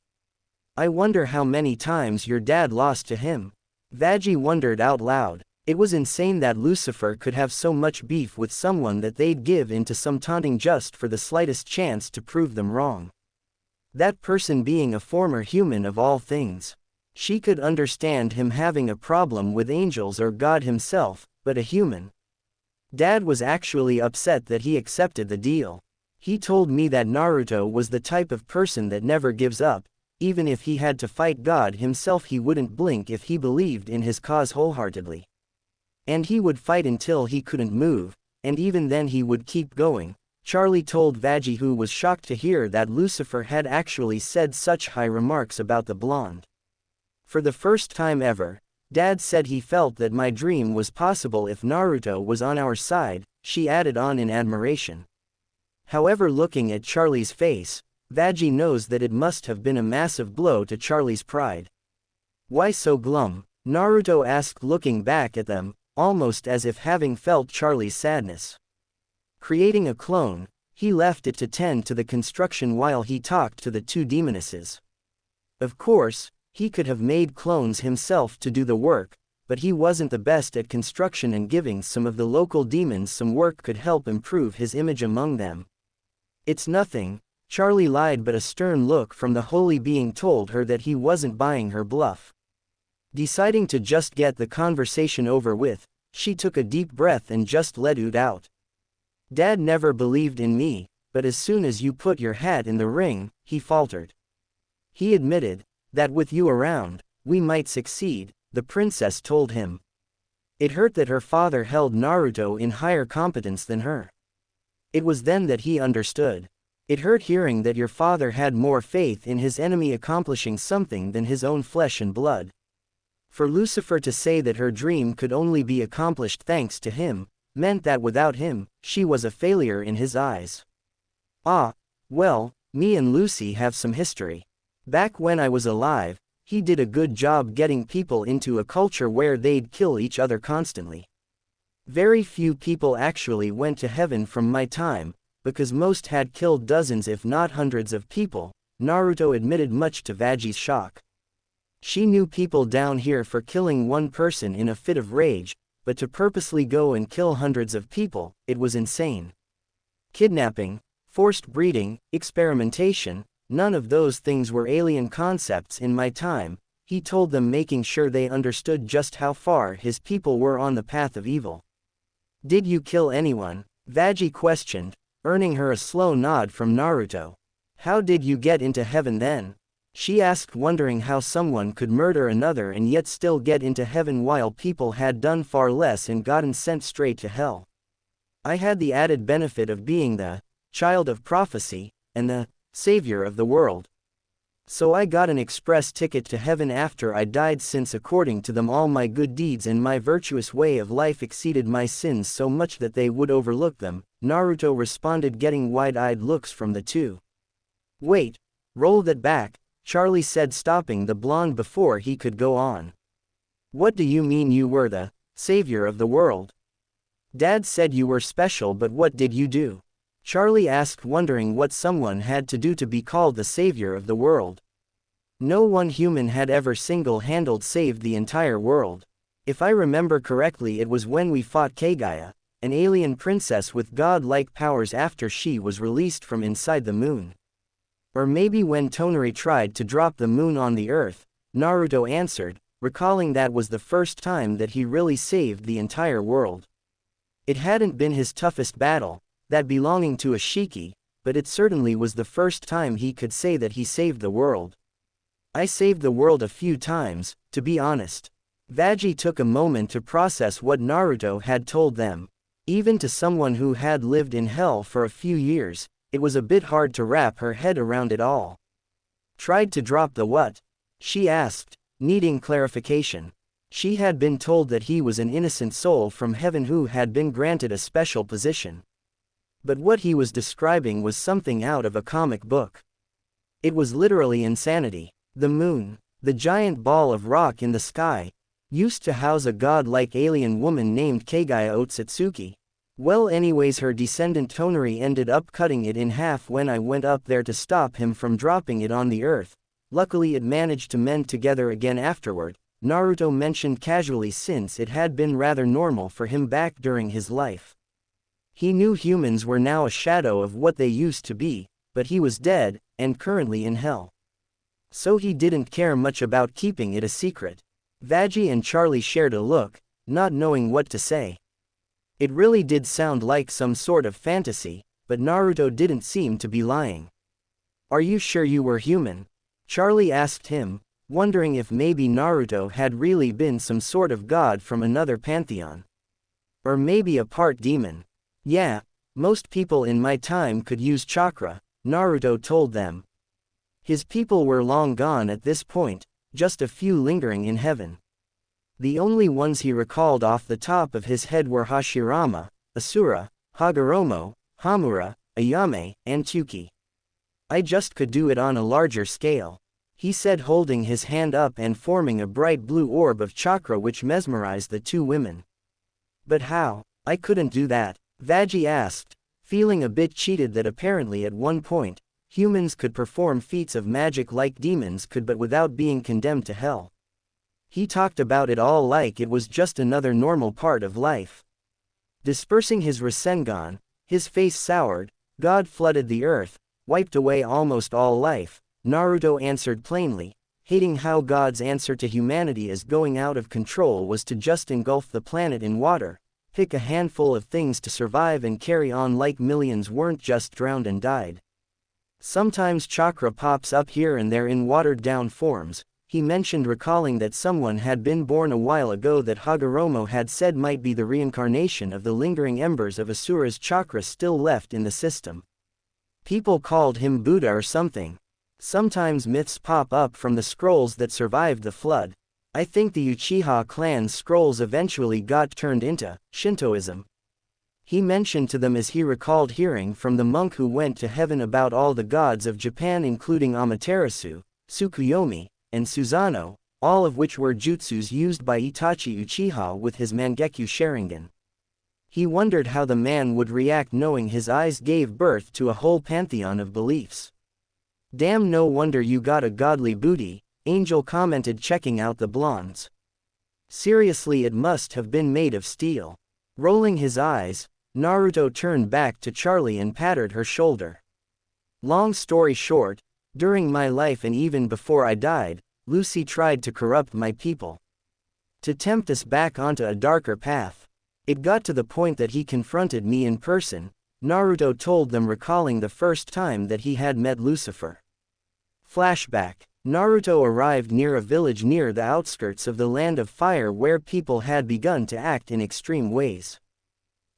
"I wonder how many times your dad lost to him," Veggie wondered out loud. It was insane that Lucifer could have so much beef with someone that they'd give in to some taunting just for the slightest chance to prove them wrong. That person being a former human of all things. She could understand him having a problem with angels or God himself, but a human. Dad was actually upset that he accepted the deal. He told me that Naruto was the type of person that never gives up. Even if he had to fight God himself, he wouldn't blink if he believed in his cause wholeheartedly. And he would fight until he couldn't move, and even then he would keep going. Charlie told Veggie, who was shocked to hear that Lucifer had actually said such high remarks about the blonde. For the first time ever, Dad said he felt that my dream was possible if Naruto was on our side, she added on in admiration. However, looking at Charlie's face, Veggie knows that it must have been a massive blow to Charlie's pride. Why so glum? Naruto asked, looking back at them, almost as if having felt Charlie's sadness. Creating a clone, he left it to tend to the construction while he talked to the two demonesses. Of course, he could have made clones himself to do the work, but he wasn't the best at construction, and giving some of the local demons some work could help improve his image among them. It's nothing, Charlie lied, but a stern look from the holy being told her that he wasn't buying her bluff. Deciding to just get the conversation over with, she took a deep breath and just let it out. Dad never believed in me, but as soon as you put your hat in the ring, he faltered. He admitted that with you around, we might succeed, the princess told him. It hurt that her father held Naruto in higher competence than her. It was then that he understood. It hurt hearing that your father had more faith in his enemy accomplishing something than his own flesh and blood. For Lucifer to say that her dream could only be accomplished thanks to him, meant that without him, she was a failure in his eyes. Ah, well, me and Lucy have some history. Back when I was alive, he did a good job getting people into a culture where they'd kill each other constantly. Very few people actually went to heaven from my time, because most had killed dozens if not hundreds of people, Naruto admitted, much to Vaggie's shock. She knew people down here for killing one person in a fit of rage, but to purposely go and kill hundreds of people, it was insane. Kidnapping, forced breeding, experimentation, none of those things were alien concepts in my time, he told them, making sure they understood just how far his people were on the path of evil. Did you kill anyone? Veggie questioned, earning her a slow nod from Naruto. How did you get into heaven then? She asked, wondering how someone could murder another and yet still get into heaven while people had done far less and gotten sent straight to hell. I had the added benefit of being the child of prophecy and the savior of the world. So I got an express ticket to heaven after I died, since according to them all my good deeds and my virtuous way of life exceeded my sins so much that they would overlook them, Naruto responded, getting wide-eyed looks from the two. Wait, roll that back, Charlie said, stopping the blonde before he could go on. What do you mean you were the savior of the world? Dad said you were special, but what did you do? Charlie asked, wondering what someone had to do to be called the savior of the world. No one human had ever single-handed saved the entire world. If I remember correctly, it was when we fought Kaguya, an alien princess with god-like powers, after she was released from inside the moon. Or maybe when Tonari tried to drop the moon on the earth, Naruto answered, recalling that was the first time that he really saved the entire world. It hadn't been his toughest battle, that belonging to a Shiki, but it certainly was the first time he could say that he saved the world. I saved the world a few times, to be honest. Veggie took a moment to process what Naruto had told them. Even to someone who had lived in hell for a few years, it was a bit hard to wrap her head around it all. Tried to drop the what? She asked, needing clarification. She had been told that he was an innocent soul from heaven who had been granted a special position. But what he was describing was something out of a comic book. It was literally insanity. The moon, the giant ball of rock in the sky, used to house a god-like alien woman named Kaguya Otsutsuki. Well, anyways, her descendant Tonari ended up cutting it in half when I went up there to stop him from dropping it on the earth. Luckily it managed to mend together again afterward. Naruto mentioned casually since it had been rather normal for him back during his life. He knew humans were now a shadow of what they used to be, but he was dead, and currently in hell. So he didn't care much about keeping it a secret. Veggie and Charlie shared a look, not knowing what to say. It really did sound like some sort of fantasy, but Naruto didn't seem to be lying. "Are you sure you were human?" Charlie asked him, wondering if maybe Naruto had really been some sort of god from another pantheon. Or maybe a part demon. "Yeah, most people in my time could use chakra," Naruto told them. His people were long gone at this point, just a few lingering in heaven. The only ones he recalled off the top of his head were Hashirama, Asura, Hagoromo, Hamura, Ayame, and Tsuki. "I just could do it on a larger scale," he said, holding his hand up and forming a bright blue orb of chakra which mesmerized the two women. "But how? I couldn't do that," Veggie asked, feeling a bit cheated that apparently at one point, humans could perform feats of magic like demons could, but without being condemned to hell. He talked about it all like it was just another normal part of life. Dispersing his Rasengan, his face soured. "God flooded the earth, wiped away almost all life," Naruto answered plainly, hating how God's answer to humanity as going out of control was to just engulf the planet in water, pick a handful of things to survive and carry on like millions weren't just drowned and died. "Sometimes chakra pops up here and there in watered-down forms," he mentioned, recalling that someone had been born a while ago that Hagoromo had said might be the reincarnation of the lingering embers of Asura's chakra still left in the system. "People called him Buddha or something. Sometimes myths pop up from the scrolls that survived the flood. I think the Uchiha clan's scrolls eventually got turned into Shintoism," he mentioned to them as he recalled hearing from the monk who went to heaven about all the gods of Japan, including Amaterasu, Tsukuyomi, and Susanoo, all of which were jutsus used by Itachi Uchiha with his Mangekyo Sharingan. He wondered how the man would react knowing his eyes gave birth to a whole pantheon of beliefs. "Damn, no wonder you got a godly booty," Angel commented, checking out the blondes. "Seriously, it must have been made of steel." Rolling his eyes, Naruto turned back to Charlie and patted her shoulder. "Long story short, during my life and even before I died, Lucy tried to corrupt my people. To tempt us back onto a darker path. It got to the point that he confronted me in person," Naruto told them, recalling the first time that he had met Lucifer. Flashback. Naruto arrived near a village near the outskirts of the Land of Fire where people had begun to act in extreme ways.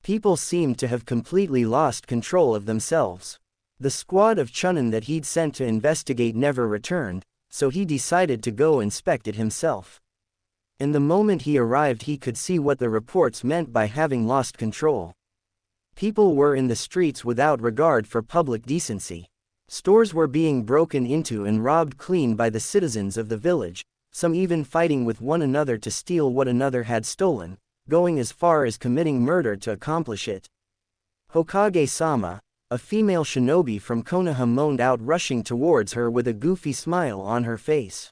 People seemed to have completely lost control of themselves. The squad of Chunin that he'd sent to investigate never returned, so he decided to go inspect it himself. And the moment he arrived, he could see what the reports meant by having lost control. People were in the streets without regard for public decency. Stores were being broken into and robbed clean by the citizens of the village, some even fighting with one another to steal what another had stolen, going as far as committing murder to accomplish it. Hokage-sama, a female shinobi from Konoha, moaned out, rushing towards her with a goofy smile on her face.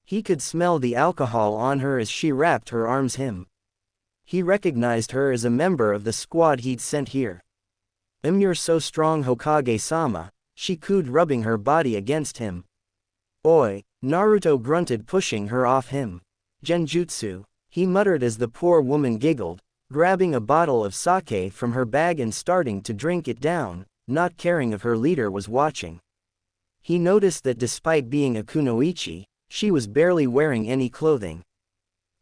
He could smell the alcohol on her as she wrapped her arms him. He recognized her as a member of the squad he'd sent here. "You're so strong, Hokage-sama," she cooed, rubbing her body against him. "Oi," Naruto grunted, pushing her off him. "Genjutsu," he muttered as the poor woman giggled, grabbing a bottle of sake from her bag and starting to drink it down, not caring if her leader was watching. He noticed that despite being a kunoichi, she was barely wearing any clothing.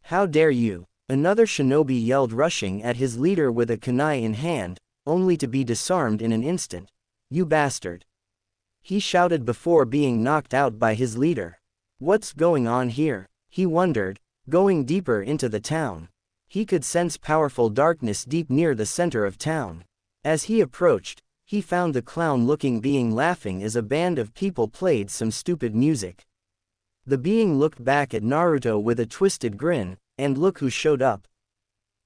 "How dare you!" Another shinobi yelled, rushing at his leader with a kunai in hand, only to be disarmed in an instant. "You bastard!" he shouted before being knocked out by his leader. What's going on here? He wondered, going deeper into the town. He could sense powerful darkness deep near the center of town. As he approached, he found the clown-looking being laughing as a band of people played some stupid music. The being looked back at Naruto with a twisted grin, and look who showed up.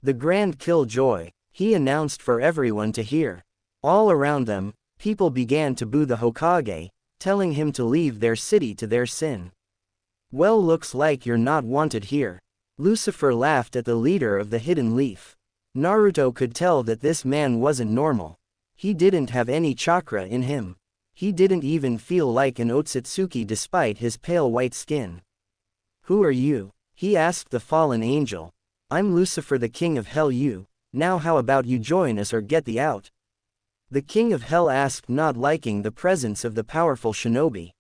"The Grand Killjoy," he announced for everyone to hear. All around them, people began to boo the Hokage, telling him to leave their city to their sin. Well, looks like you're not wanted here. Lucifer laughed at the leader of the Hidden Leaf. Naruto could tell that this man wasn't normal. He didn't have any chakra in him. He didn't even feel like an Otsutsuki despite his pale white skin. Who are you? He asked the fallen angel. I'm Lucifer, the king of hell. Now how about you join us or get the out? The king of hell asked, not liking the presence of the powerful shinobi.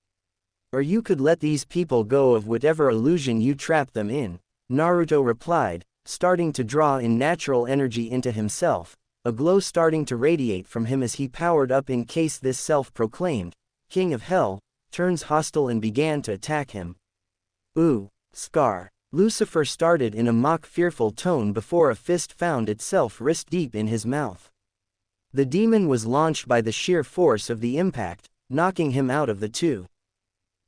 Or you could let these people go of whatever illusion you trapped them in, Naruto replied, starting to draw in natural energy into himself, a glow starting to radiate from him as he powered up in case this self-proclaimed king of hell turns hostile and began to attack him. Ooh, Scar. Lucifer started in a mock fearful tone before a fist found itself wrist deep in his mouth. The demon was launched by the sheer force of the impact, knocking him out of the two.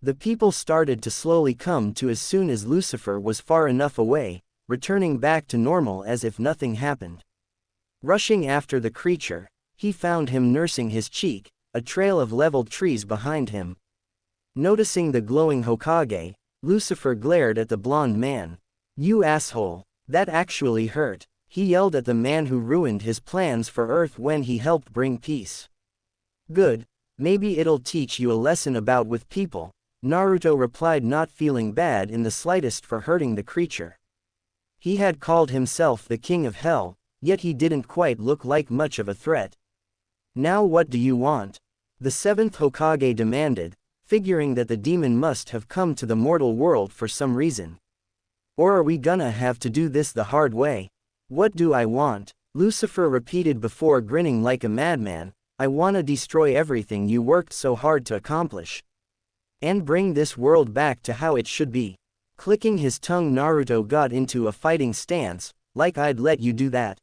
The people started to slowly come to as soon as Lucifer was far enough away, returning back to normal as if nothing happened. Rushing after the creature, he found him nursing his cheek, a trail of leveled trees behind him. Noticing the glowing Hokage, Lucifer glared at the blonde man. You asshole, that actually hurt, he yelled at the man who ruined his plans for Earth when he helped bring peace. Good, maybe it'll teach you a lesson about with people, Naruto replied, not feeling bad in the slightest for hurting the creature. He had called himself the king of hell, yet he didn't quite look like much of a threat. Now what do you want? The seventh Hokage demanded, figuring that the demon must have come to the mortal world for some reason. Or are we gonna have to do this the hard way? What do I want? Lucifer repeated before grinning like a madman. I wanna destroy everything you worked so hard to accomplish. And bring this world back to how it should be. Clicking his tongue, Naruto got into a fighting stance, like I'd let you do that.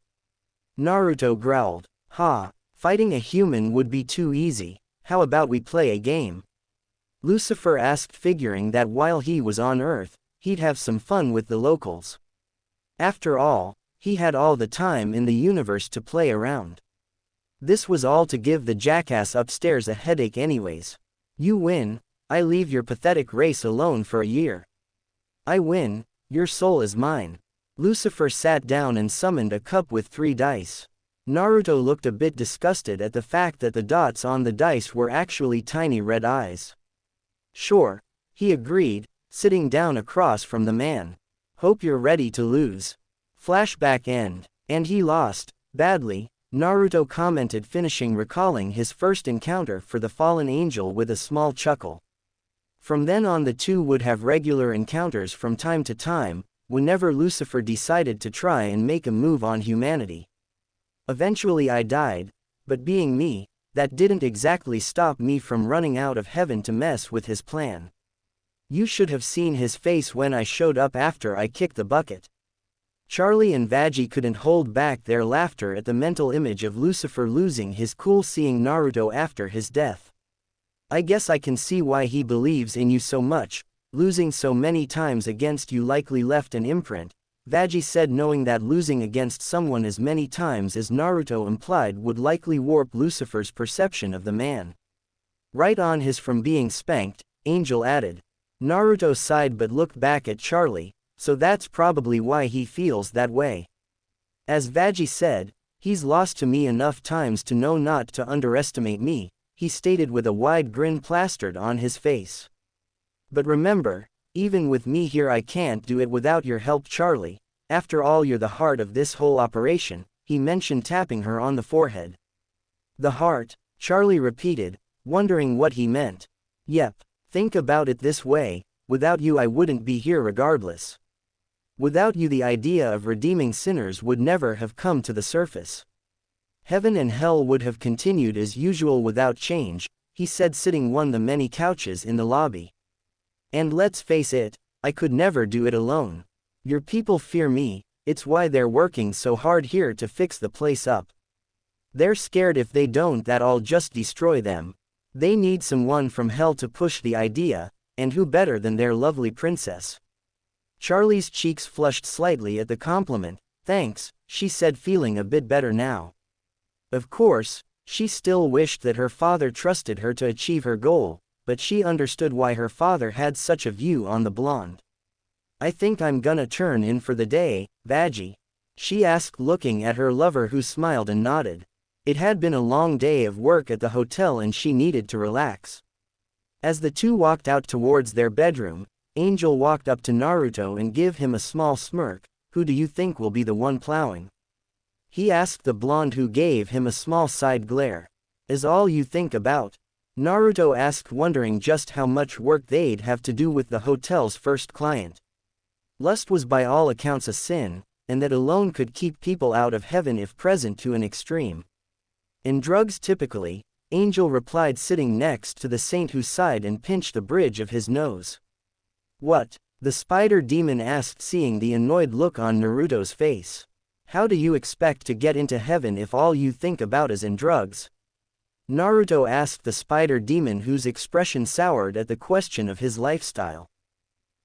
Naruto growled. Ha, fighting a human would be too easy, how about we play a game? Lucifer asked, figuring that while he was on Earth, he'd have some fun with the locals. After all, he had all the time in the universe to play around. This was all to give the jackass upstairs a headache anyways. You win, I leave your pathetic race alone for a year. I win, your soul is mine. Lucifer sat down and summoned a cup with 3 dice. Naruto looked a bit disgusted at the fact that the dots on the dice were actually tiny red eyes. Sure, he agreed, sitting down across from the man. Hope you're ready to lose. Flashback end. And he lost, badly, Naruto commented, finishing recalling his first encounter for the fallen angel with a small chuckle. From then on the two would have regular encounters from time to time, whenever Lucifer decided to try and make a move on humanity. Eventually I died, but being me, that didn't exactly stop me from running out of heaven to mess with his plan. You should have seen his face when I showed up after I kicked the bucket. Charlie and Veggie couldn't hold back their laughter at the mental image of Lucifer losing his cool seeing Naruto after his death. I guess I can see why he believes in you so much, losing so many times against you likely left an imprint, Veggie said, knowing that losing against someone as many times as Naruto implied would likely warp Lucifer's perception of the man. Right on his from being spanked, Angel added. Naruto sighed but looked back at Charlie, so that's probably why he feels that way. As Veggie said, he's lost to me enough times to know not to underestimate me, he stated with a wide grin plastered on his face. But remember, even with me here I can't do it without your help, Charlie. After all, you're the heart of this whole operation, he mentioned, tapping her on the forehead. The heart, Charlie repeated, wondering what he meant. Yep, think about it this way, without you I wouldn't be here regardless. Without you the idea of redeeming sinners would never have come to the surface. Heaven and hell would have continued as usual without change, he said, sitting one the many couches in the lobby. And let's face it, I could never do it alone. Your people fear me, it's why they're working so hard here to fix the place up. They're scared if they don't that I'll just destroy them. They need someone from hell to push the idea, and who better than their lovely princess? Charlie's cheeks flushed slightly at the compliment. Thanks, she said, feeling a bit better now. Of course, she still wished that her father trusted her to achieve her goal, but she understood why her father had such a view on the blonde. "I think I'm gonna turn in for the day, Vaggie," she asked, looking at her lover, who smiled and nodded. It had been a long day of work at the hotel and she needed to relax. As the two walked out towards their bedroom, Angel walked up to Naruto and gave him a small smirk. "Who do you think will be the one plowing?" he asked the blonde, who gave him a small side glare. "Is all you think about?" Naruto asked, wondering just how much work they'd have to do with the hotel's first client. Lust was by all accounts a sin, and that alone could keep people out of heaven if present to an extreme. "And drugs typically," Angel replied, sitting next to the saint, who sighed and pinched the bridge of his nose. "What?" the spider demon asked, seeing the annoyed look on Naruto's face. "How do you expect to get into heaven if all you think about is in drugs?" Naruto asked the spider demon, whose expression soured at the question of his lifestyle.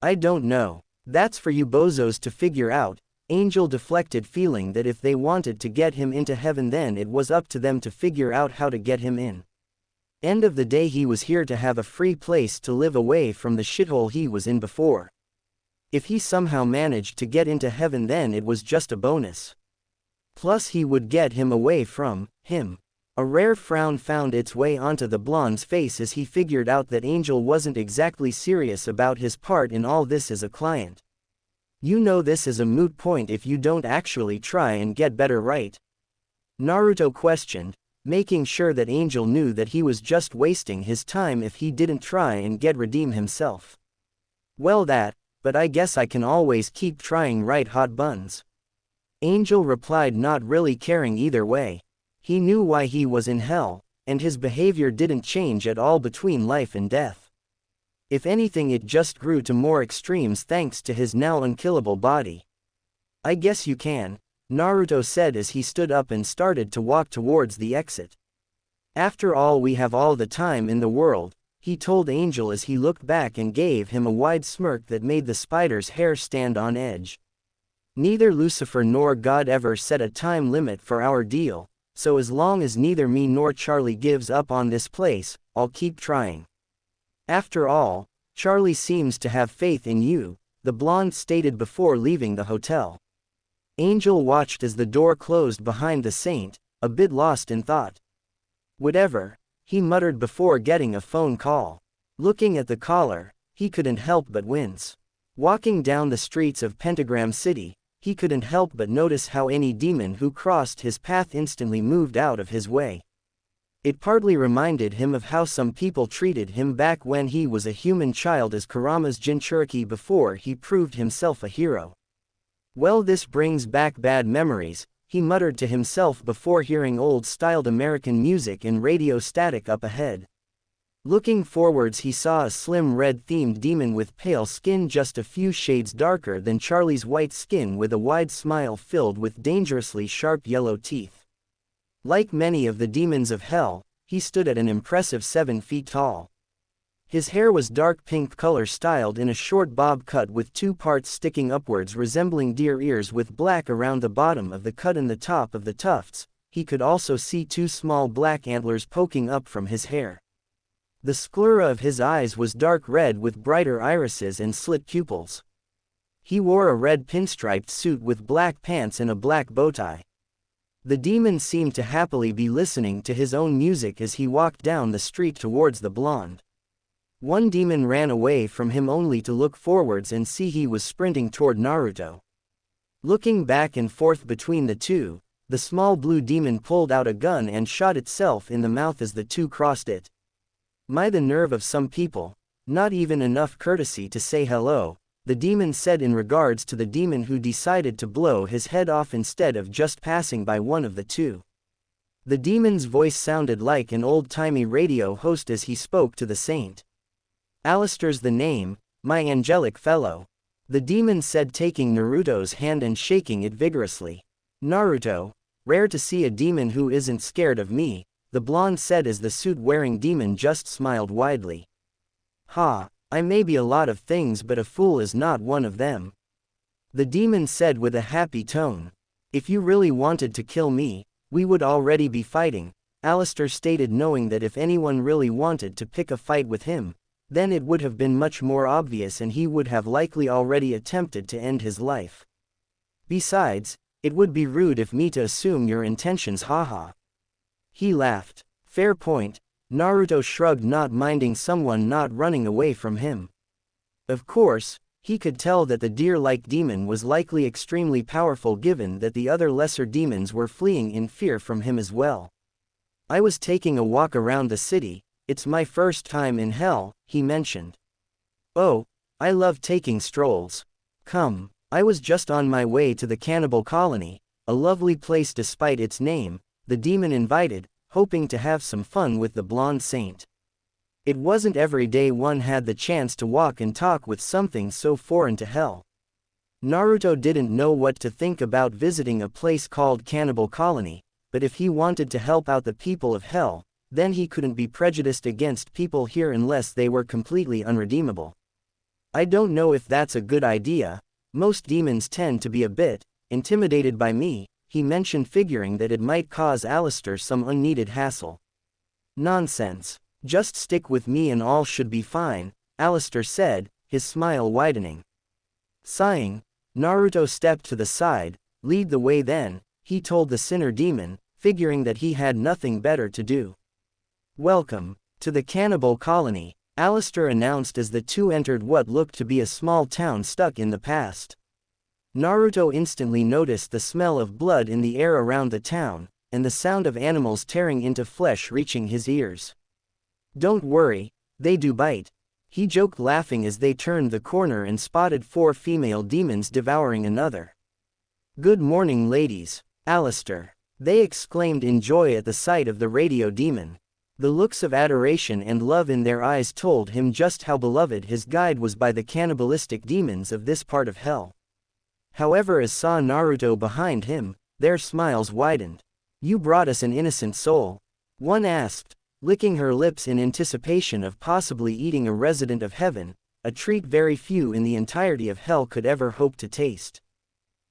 "I don't know. That's for you bozos to figure out," Angel deflected, feeling that if they wanted to get him into heaven, then it was up to them to figure out how to get him in. End of the day, he was here to have a free place to live away from the shithole he was in before. If he somehow managed to get into heaven, then it was just a bonus. Plus he would get him away from him. A rare frown found its way onto the blonde's face as he figured out that Angel wasn't exactly serious about his part in all this as a client. "You know this is a moot point if you don't actually try and get better, right?" Naruto questioned, making sure that Angel knew that he was just wasting his time if he didn't try and redeem himself. "Well, but I guess I can always keep trying, right, hot buns?" Angel replied, not really caring either way. He knew why he was in hell, and his behavior didn't change at all between life and death. If anything, it just grew to more extremes thanks to his now unkillable body. "I guess you can," Naruto said as he stood up and started to walk towards the exit. "After all, we have all the time in the world," he told Angel as he looked back and gave him a wide smirk that made the spider's hair stand on edge. "Neither Lucifer nor God ever set a time limit for our deal. So as long as neither me nor Charlie gives up on this place, I'll keep trying. After all, Charlie seems to have faith in you," the blonde stated before leaving the hotel. Angel watched as the door closed behind the saint, a bit lost in thought. "Whatever," he muttered before getting a phone call. Looking at the caller, he couldn't help but wince. Walking down the streets of Pentagram City, he couldn't help but notice how any demon who crossed his path instantly moved out of his way. It partly reminded him of how some people treated him back when he was a human child as Kurama's Jinchuriki before he proved himself a hero. "Well, this brings back bad memories," he muttered to himself before hearing old-styled American music and radio static up ahead. Looking forwards, he saw a slim red-themed demon with pale skin just a few shades darker than Charlie's white skin, with a wide smile filled with dangerously sharp yellow teeth. Like many of the demons of hell, he stood at an impressive 7 feet tall. His hair was dark pink color, styled in a short bob cut with 2 parts sticking upwards resembling deer ears, with black around the bottom of the cut and the top of the tufts. He could also see 2 small black antlers poking up from his hair. The sclera of his eyes was dark red with brighter irises and slit pupils. He wore a red pinstriped suit with black pants and a black bow tie. The demon seemed to happily be listening to his own music as he walked down the street towards the blonde. One demon ran away from him only to look forwards and see he was sprinting toward Naruto. Looking back and forth between the two, the small blue demon pulled out a gun and shot itself in the mouth as the two crossed it. "My, the nerve of some people. Not even enough courtesy to say hello," the demon said in regards to the demon who decided to blow his head off instead of just passing by one of the two. The demon's voice sounded like an old-timey radio host as he spoke to the saint. "Alistair's the name, my angelic fellow," the demon said, taking Naruto's hand and shaking it vigorously. "Naruto, rare to see a demon who isn't scared of me," the blonde said as the suit-wearing demon just smiled widely. "Ha, I may be a lot of things, but a fool is not one of them," the demon said with a happy tone. "If you really wanted to kill me, we would already be fighting. Alistair stated, knowing that if anyone really wanted to pick a fight with him, then it would have been much more obvious and he would have likely already attempted to end his life. Besides, it would be rude of me to assume your intentions, haha. He laughed. Fair point, Naruto shrugged, not minding someone not running away from him. Of course, he could tell that the deer-like demon was likely extremely powerful given that the other lesser demons were fleeing in fear from him as well. I was taking a walk around the city, it's my first time in hell, he mentioned. Oh, I love taking strolls. Come, I was just on my way to the cannibal colony, a lovely place despite its name, the demon invited, hoping to have some fun with the blonde saint. It wasn't every day one had the chance to walk and talk with something so foreign to hell. Naruto didn't know what to think about visiting a place called Cannibal Colony, but if he wanted to help out the people of hell, then he couldn't be prejudiced against people here unless they were completely unredeemable. I don't know if that's a good idea, most demons tend to be a bit intimidated by me, he mentioned, figuring that it might cause Alistair some unneeded hassle. Nonsense. Just stick with me and all should be fine, Alistair said, his smile widening. Sighing, Naruto stepped to the side. Lead the way then, he told the sinner demon, figuring that he had nothing better to do. Welcome to the cannibal colony, Alistair announced as the two entered what looked to be a small town stuck in the past. Naruto instantly noticed the smell of blood in the air around the town, and the sound of animals tearing into flesh reaching his ears. Don't worry, they do bite, he joked, laughing as they turned the corner and spotted 4 female demons devouring another. Good morning, ladies, Alistair, they exclaimed in joy at the sight of the radio demon. The looks of adoration and love in their eyes told him just how beloved his guide was by the cannibalistic demons of this part of hell. However, as saw Naruto behind him, their smiles widened. You brought us an innocent soul? One asked, licking her lips in anticipation of possibly eating a resident of heaven, a treat very few in the entirety of hell could ever hope to taste.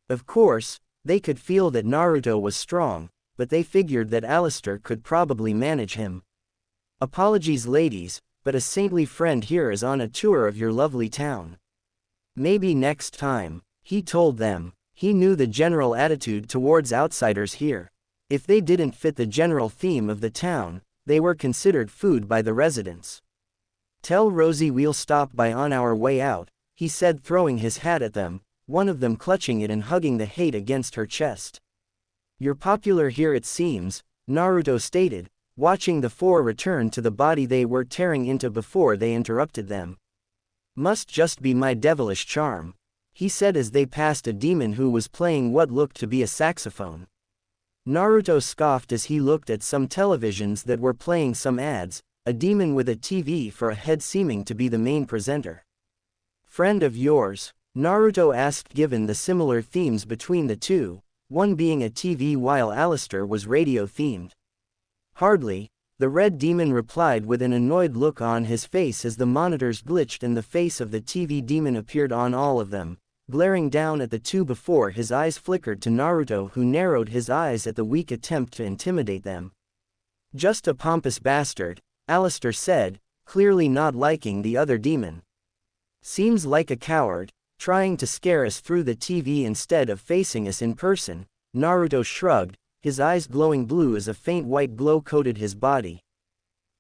Of course, they could feel that Naruto was strong, but they figured that Alistair could probably manage him. Apologies, ladies, but a saintly friend here is on a tour of your lovely town. Maybe next time, he told them. He knew the general attitude towards outsiders here. If they didn't fit the general theme of the town, they were considered food by the residents. Tell Rosie we'll stop by on our way out, he said, throwing his hat at them, one of them clutching it and hugging the hate against her chest. You're popular here, it seems, Naruto stated, watching the 4 return to the body they were tearing into before they interrupted them. Must just be my devilish charm, he said as they passed a demon who was playing what looked to be a saxophone. Naruto scoffed as he looked at some televisions that were playing some ads, a demon with a TV for a head seeming to be the main presenter. Friend of yours? Naruto asked, given the similar themes between the two, one being a TV while Alistair was radio-themed. Hardly, the red demon replied with an annoyed look on his face as the monitors glitched and the face of the TV demon appeared on all of them, glaring down at the two before his eyes flickered to Naruto, who narrowed his eyes at the weak attempt to intimidate them. Just a pompous bastard, Alistair said, clearly not liking the other demon. Seems like a coward, trying to scare us through the TV instead of facing us in person, Naruto shrugged, his eyes glowing blue as a faint white glow coated his body.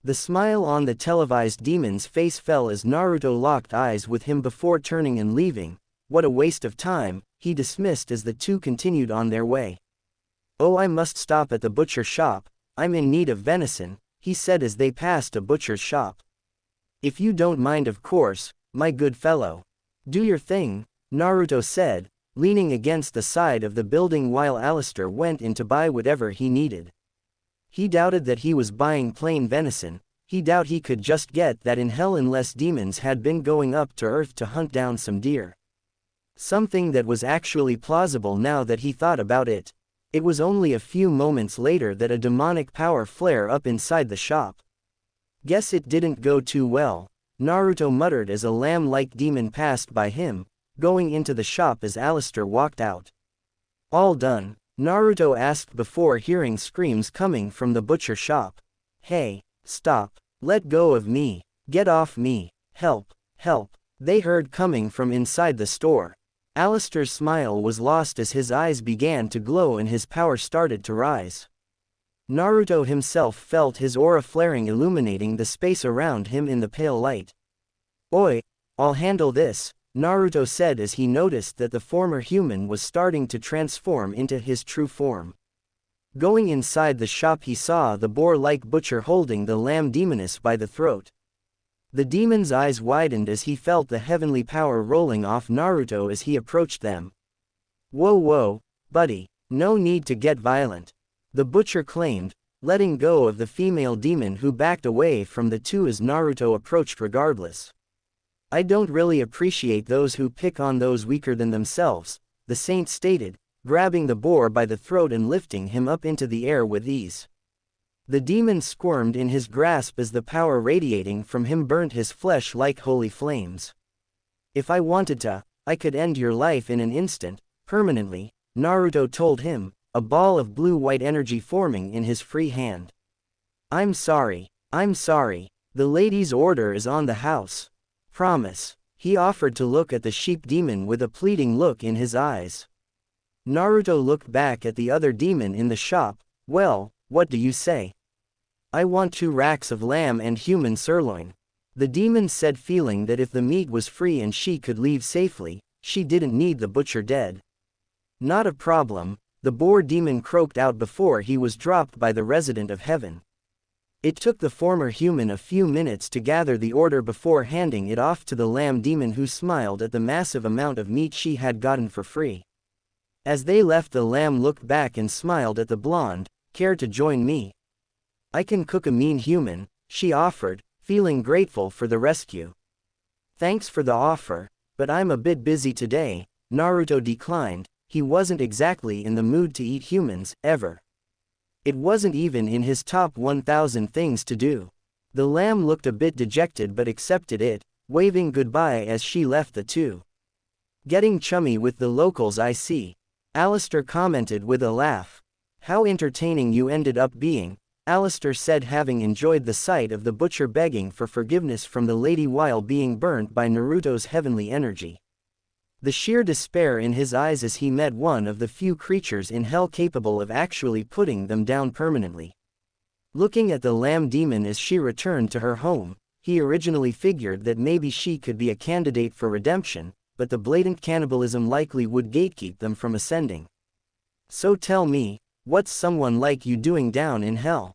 The smile on the televised demon's face fell as Naruto locked eyes with him before turning and leaving. What a waste of time, he dismissed as the two continued on their way. Oh, I must stop at the butcher shop, I'm in need of venison, he said as they passed a butcher's shop. If you don't mind, of course, my good fellow. Do your thing, Naruto said, leaning against the side of the building while Alistair went in to buy whatever he needed. He doubted that he was buying plain venison, he doubted he could just get that in hell unless demons had been going up to earth to hunt down some deer. Something that was actually plausible now that he thought about it. It was only a few moments later that a demonic power flared up inside the shop. Guess it didn't go too well, Naruto muttered as a lamb-like demon passed by him, going into the shop as Alistair walked out. All done, Naruto asked before hearing screams coming from the butcher shop. Hey, stop. Let go of me. Get off me. Help, help. They heard coming from inside the store. Alistair's smile was lost as his eyes began to glow and his power started to rise. Naruto himself felt his aura flaring, illuminating the space around him in the pale light. Oi, I'll handle this, Naruto said as he noticed that the former human was starting to transform into his true form. Going inside the shop, he saw the boar-like butcher holding the lamb demoness by the throat. The demon's eyes widened as he felt the heavenly power rolling off Naruto as he approached them. Whoa, buddy, no need to get violent, the butcher claimed, letting go of the female demon who backed away from the two as Naruto approached regardless. I don't really appreciate those who pick on those weaker than themselves, the saint stated, grabbing the boar by the throat and lifting him up into the air with ease. The demon squirmed in his grasp as the power radiating from him burnt his flesh like holy flames. If I wanted to, I could end your life in an instant, permanently, Naruto told him, a ball of blue-white energy forming in his free hand. I'm sorry, the lady's order is on the house. Promise. He offered to look at the sheep demon with a pleading look in his eyes. Naruto looked back at the other demon in the shop. Well, what do you say? I want 2 racks of lamb and human sirloin. The demon said, feeling that if the meat was free and she could leave safely, she didn't need the butcher dead. Not a problem, the boar demon croaked out before he was dropped by the resident of heaven. It took the former human a few minutes to gather the order before handing it off to the lamb demon, who smiled at the massive amount of meat she had gotten for free. As they left, the lamb looked back and smiled at the blonde. Care to join me? I can cook a mean human, she offered, feeling grateful for the rescue. Thanks for the offer, but I'm a bit busy today, Naruto declined. He wasn't exactly in the mood to eat humans, ever. It wasn't even in his top 1,000 things to do. The lamb looked a bit dejected but accepted it, waving goodbye as she left the two. Getting chummy with the locals, I see, Alistair commented with a laugh. How entertaining you ended up being, Alistair said, having enjoyed the sight of the butcher begging for forgiveness from the lady while being burnt by Naruto's heavenly energy. The sheer despair in his eyes as he met one of the few creatures in hell capable of actually putting them down permanently. Looking at the lamb demon as she returned to her home, he originally figured that maybe she could be a candidate for redemption, but the blatant cannibalism likely would gatekeep them from ascending. So tell me, what's someone like you doing down in hell?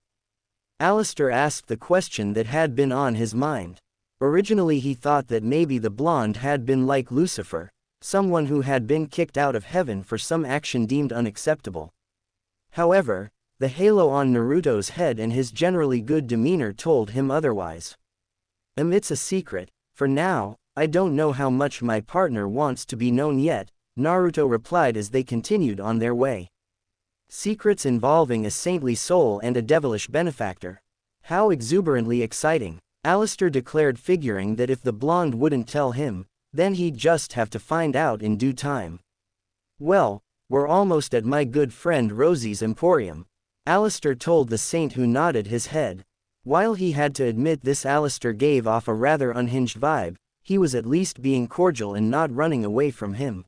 Alistair asked the question that had been on his mind. Originally he thought that maybe the blonde had been like Lucifer, someone who had been kicked out of heaven for some action deemed unacceptable. However, the halo on Naruto's head and his generally good demeanor told him otherwise. It's a secret, for now, I don't know how much my partner wants to be known yet, Naruto replied as they continued on their way. Secrets involving a saintly soul and a devilish benefactor. How exuberantly exciting, Alistair declared, figuring that if the blonde wouldn't tell him, then he'd just have to find out in due time. Well, we're almost at my good friend Rosie's emporium, Alistair told the saint, who nodded his head. While he had to admit this, Alistair gave off a rather unhinged vibe. He was at least being cordial and not running away from him.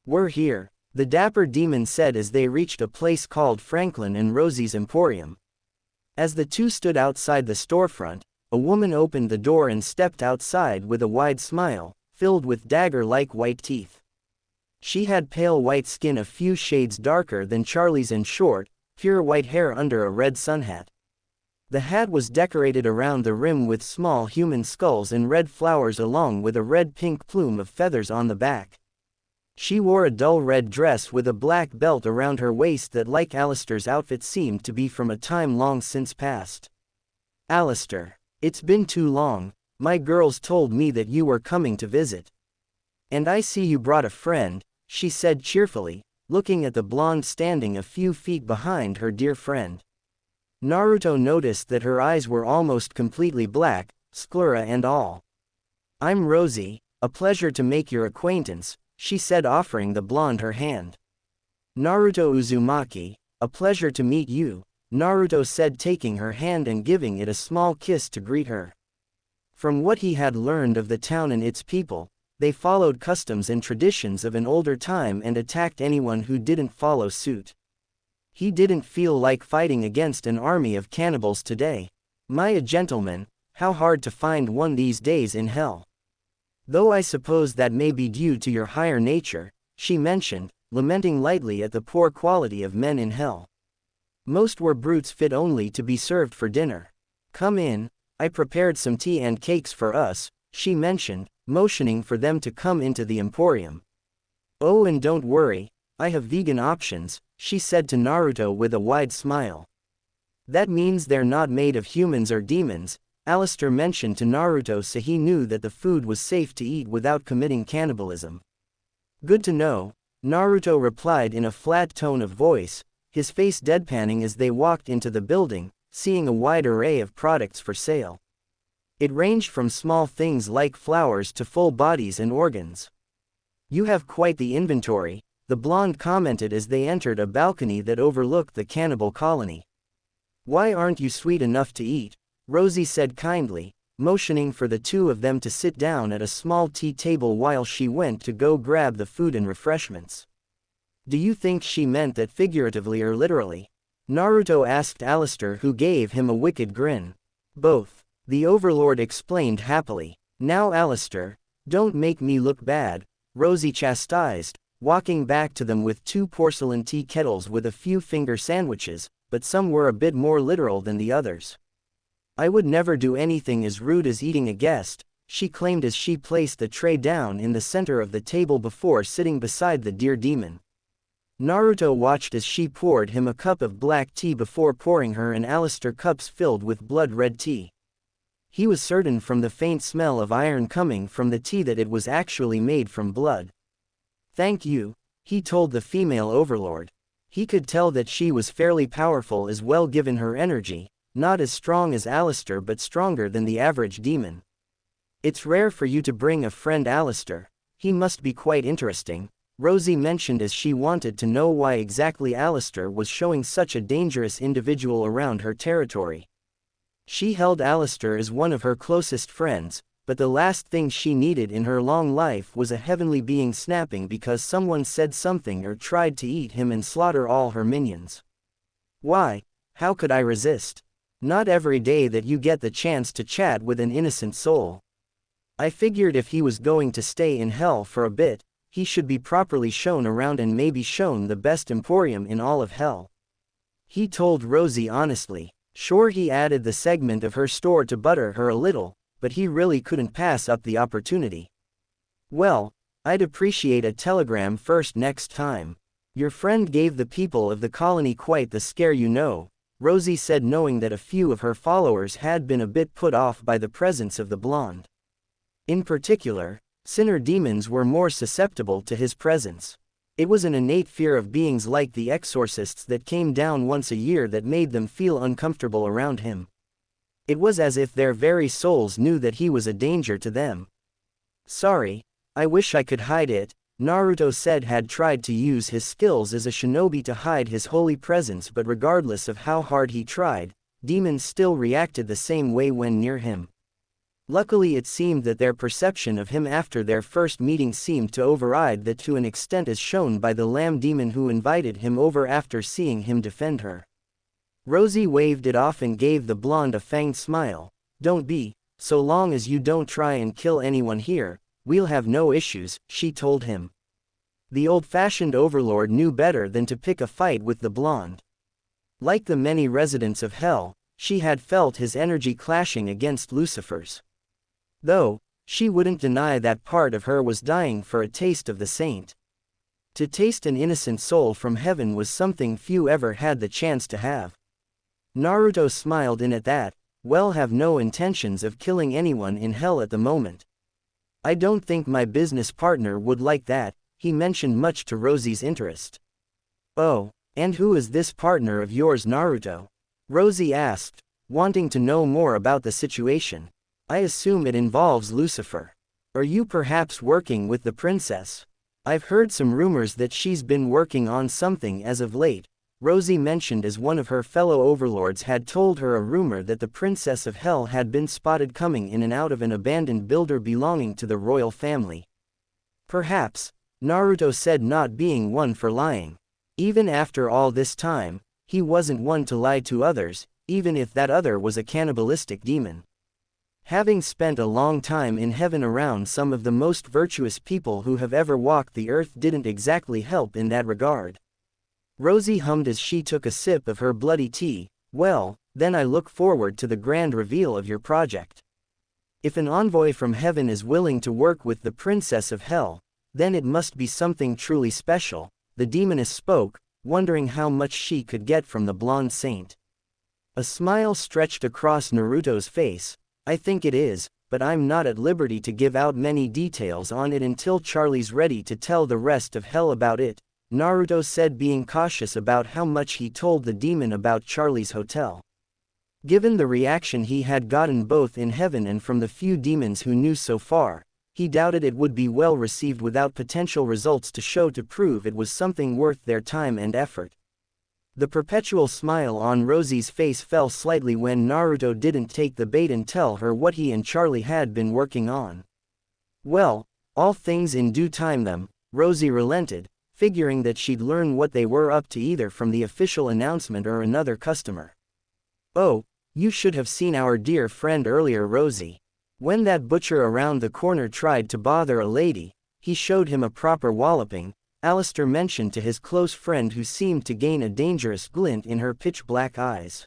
We're here, the dapper demon said as they reached a place called Franklin and Rosie's Emporium. As the two stood outside the storefront, a woman opened the door and stepped outside with a wide smile, filled with dagger-like white teeth. She had pale white skin a few shades darker than Charlie's and short, pure white hair under a red sun hat. The hat was decorated around the rim with small human skulls and red flowers along with a red-pink plume of feathers on the back. She wore a dull red dress with a black belt around her waist that, like Alistair's outfit, seemed to be from a time long since past. Alistair, it's been too long. My girls told me that you were coming to visit. And I see you brought a friend, she said cheerfully, looking at the blonde standing a few feet behind her dear friend. Naruto noticed that her eyes were almost completely black, sclera and all. I'm Rosie, a pleasure to make your acquaintance, she said, offering the blonde her hand. Naruto Uzumaki, a pleasure to meet you, Naruto said, taking her hand and giving it a small kiss to greet her. From what he had learned of the town and its people, they followed customs and traditions of an older time and attacked anyone who didn't follow suit. He didn't feel like fighting against an army of cannibals today. "My gentleman, how hard to find one these days in hell. Though I suppose that may be due to your higher nature," she mentioned, lamenting lightly at the poor quality of men in hell. "Most were brutes fit only to be served for dinner. Come in, I prepared some tea and cakes for us," she mentioned, motioning for them to come into the emporium. "Oh, and don't worry, I have vegan options," she said to Naruto with a wide smile. "That means they're not made of humans or demons," Alistair mentioned to Naruto, so he knew that the food was safe to eat without committing cannibalism. "Good to know," Naruto replied in a flat tone of voice, his face deadpanning as they walked into the building, seeing a wide array of products for sale. It ranged from small things like flowers to full bodies and organs. "You have quite the inventory," the blonde commented as they entered a balcony that overlooked the cannibal colony. "Why aren't you sweet enough to eat?" Rosie said kindly, motioning for the two of them to sit down at a small tea table while she went to go grab the food and refreshments. "Do you think she meant that figuratively or literally?" Naruto asked Alistair, who gave him a wicked grin. "Both," the Overlord explained happily. "Now Alistair, don't make me look bad," Rosie chastised, walking back to them with 2 porcelain tea kettles with a few finger sandwiches, but some were a bit more literal than the others. "I would never do anything as rude as eating a guest," she claimed as she placed the tray down in the center of the table before sitting beside the deer demon. Naruto watched as she poured him a cup of black tea before pouring her and Alistair cups filled with blood-red tea. He was certain from the faint smell of iron coming from the tea that it was actually made from blood. "Thank you," he told the female overlord. He could tell that she was fairly powerful as well given her energy, not as strong as Alistair but stronger than the average demon. "It's rare for you to bring a friend, Alistair. He must be quite interesting," Rosie mentioned as she wanted to know why exactly Alistair was showing such a dangerous individual around her territory. She held Alistair as one of her closest friends, but the last thing she needed in her long life was a heavenly being snapping because someone said something or tried to eat him and slaughter all her minions. "Why, how could I resist? Not every day that you get the chance to chat with an innocent soul. I figured if he was going to stay in hell for a bit, he should be properly shown around and maybe shown the best emporium in all of hell," he told Rosie honestly. Sure, he added the segment of her store to butter her a little, but he really couldn't pass up the opportunity. "Well, I'd appreciate a telegram first next time. Your friend gave the people of the colony quite the scare, you know," Rosie said, knowing that a few of her followers had been a bit put off by the presence of the blonde. In particular, sinner demons were more susceptible to his presence. It was an innate fear of beings like the exorcists that came down once a year that made them feel uncomfortable around him. It was as if their very souls knew that he was a danger to them. "Sorry, I wish I could hide it," Naruto said had tried to use his skills as a shinobi to hide his holy presence, but regardless of how hard he tried, demons still reacted the same way when near him. Luckily, it seemed that their perception of him after their first meeting seemed to override that to an extent, as shown by the lamb demon who invited him over after seeing him defend her. Rosie waved it off and gave the blonde a fanged smile. "Don't be, so long as you don't try and kill anyone here, we'll have no issues," she told him. The old-fashioned overlord knew better than to pick a fight with the blonde. Like the many residents of hell, she had felt his energy clashing against Lucifer's. Though, she wouldn't deny that part of her was dying for a taste of the saint. To taste an innocent soul from heaven was something few ever had the chance to have. Naruto smiled in at that. "Well, have no intentions of killing anyone in hell at the moment. I don't think my business partner would like that," he mentioned, much to Rosie's interest. "Oh, and who is this partner of yours, Naruto?" Rosie asked, wanting to know more about the situation. "I assume it involves Lucifer. Are you perhaps working with the princess?" I've heard some rumors that she's been working on something as of late, Rosie mentioned as one of her fellow overlords had told her a rumor that the Princess of Hell had been spotted coming in and out of an abandoned builder belonging to the royal family. Perhaps, Naruto said, not being one for lying. Even after all this time, he wasn't one to lie to others, even if that other was a cannibalistic demon. Having spent a long time in heaven around some of the most virtuous people who have ever walked the earth didn't exactly help in that regard. Rosie hummed as she took a sip of her bloody tea. Well, then I look forward to the grand reveal of your project. If an envoy from heaven is willing to work with the Princess of Hell, then it must be something truly special, the demoness spoke, wondering how much she could get from the blonde saint. A smile stretched across Naruto's face. I think it is, but I'm not at liberty to give out many details on it until Charlie's ready to tell the rest of Hell about it, Naruto said, being cautious about how much he told the demon about Charlie's hotel. Given the reaction he had gotten both in heaven and from the few demons who knew so far, he doubted it would be well received without potential results to show to prove it was something worth their time and effort. The perpetual smile on Rosie's face fell slightly when Naruto didn't take the bait and tell her what he and Charlie had been working on. Well, all things in due time then, Rosie relented, figuring that she'd learn what they were up to either from the official announcement or another customer. Oh, you should have seen our dear friend earlier, Rosie. When that butcher around the corner tried to bother a lady, he showed him a proper walloping, Alistair mentioned to his close friend, who seemed to gain a dangerous glint in her pitch-black eyes.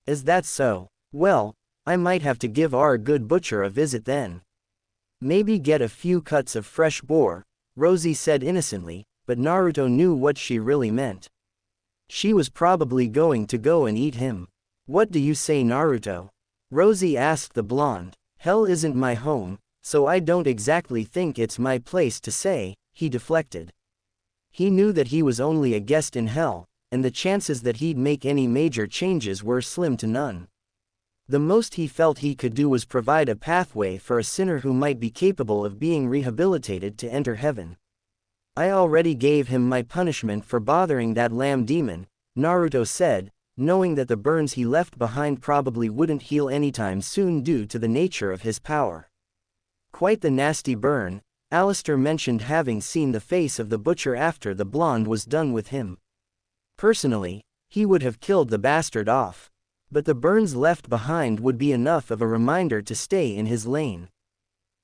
Is that so? Well, I might have to give our good butcher a visit then. Maybe get a few cuts of fresh boar, Rosie said innocently, but Naruto knew what she really meant. She was probably going to go and eat him. What do you say, Naruto? Rosie asked the blonde. Hell isn't my home, so I don't exactly think it's my place to say, he deflected. He knew that he was only a guest in hell, and the chances that he'd make any major changes were slim to none. The most he felt he could do was provide a pathway for a sinner who might be capable of being rehabilitated to enter heaven. I already gave him my punishment for bothering that lamb demon, Naruto said, knowing that the burns he left behind probably wouldn't heal anytime soon due to the nature of his power. Quite the nasty burn, Alistair mentioned, having seen the face of the butcher after the blonde was done with him. Personally, he would have killed the bastard off. But the burns left behind would be enough of a reminder to stay in his lane.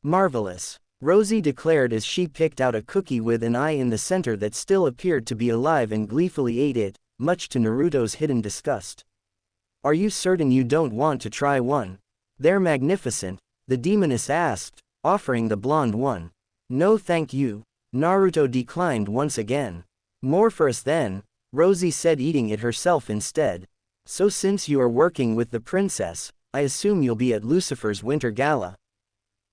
Marvelous, Rosie declared as she picked out a cookie with an eye in the center that still appeared to be alive and gleefully ate it, much to Naruto's hidden disgust. Are you certain you don't want to try one? They're magnificent, the demoness asked, offering the blonde one. No thank you, Naruto declined once again. More for us then, Rosie said, eating it herself instead. So since you are working with the princess, I assume you'll be at Lucifer's winter gala?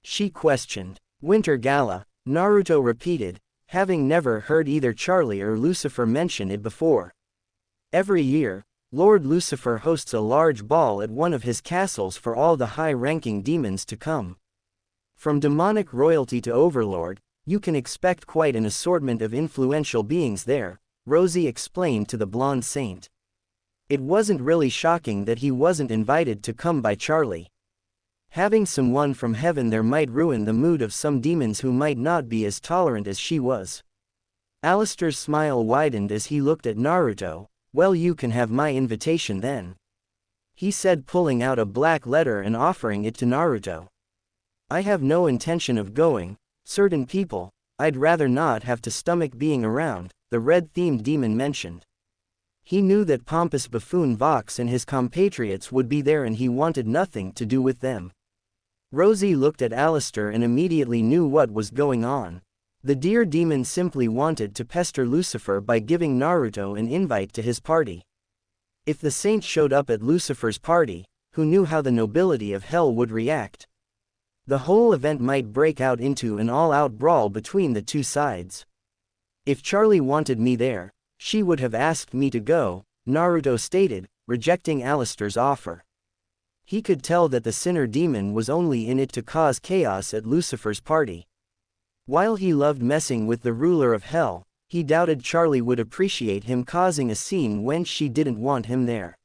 She questioned. Winter gala, Naruto repeated, having never heard either Charlie or Lucifer mention it before. Every year, Lord Lucifer hosts a large ball at one of his castles for all the high-ranking demons to come. From demonic royalty to overlord, you can expect quite an assortment of influential beings there, Rosie explained to the blonde saint. It wasn't really shocking that he wasn't invited to come by Charlie. Having someone from heaven there might ruin the mood of some demons who might not be as tolerant as she was. Alistair's smile widened as he looked at Naruto. Well, you can have my invitation then, he said, pulling out a black letter and offering it to Naruto. I have no intention of going. Certain people, I'd rather not have to stomach being around, the red-themed demon mentioned. He knew that pompous buffoon Vox and his compatriots would be there and he wanted nothing to do with them. Rosie looked at Alistair and immediately knew what was going on. The dear demon simply wanted to pester Lucifer by giving Naruto an invite to his party. If the saint showed up at Lucifer's party, who knew how the nobility of hell would react? The whole event might break out into an all-out brawl between the two sides. If Charlie wanted me there, she would have asked me to go, Naruto stated, rejecting Alistair's offer. He could tell that the sinner demon was only in it to cause chaos at Lucifer's party. While he loved messing with the ruler of hell, he doubted Charlie would appreciate him causing a scene when she didn't want him there.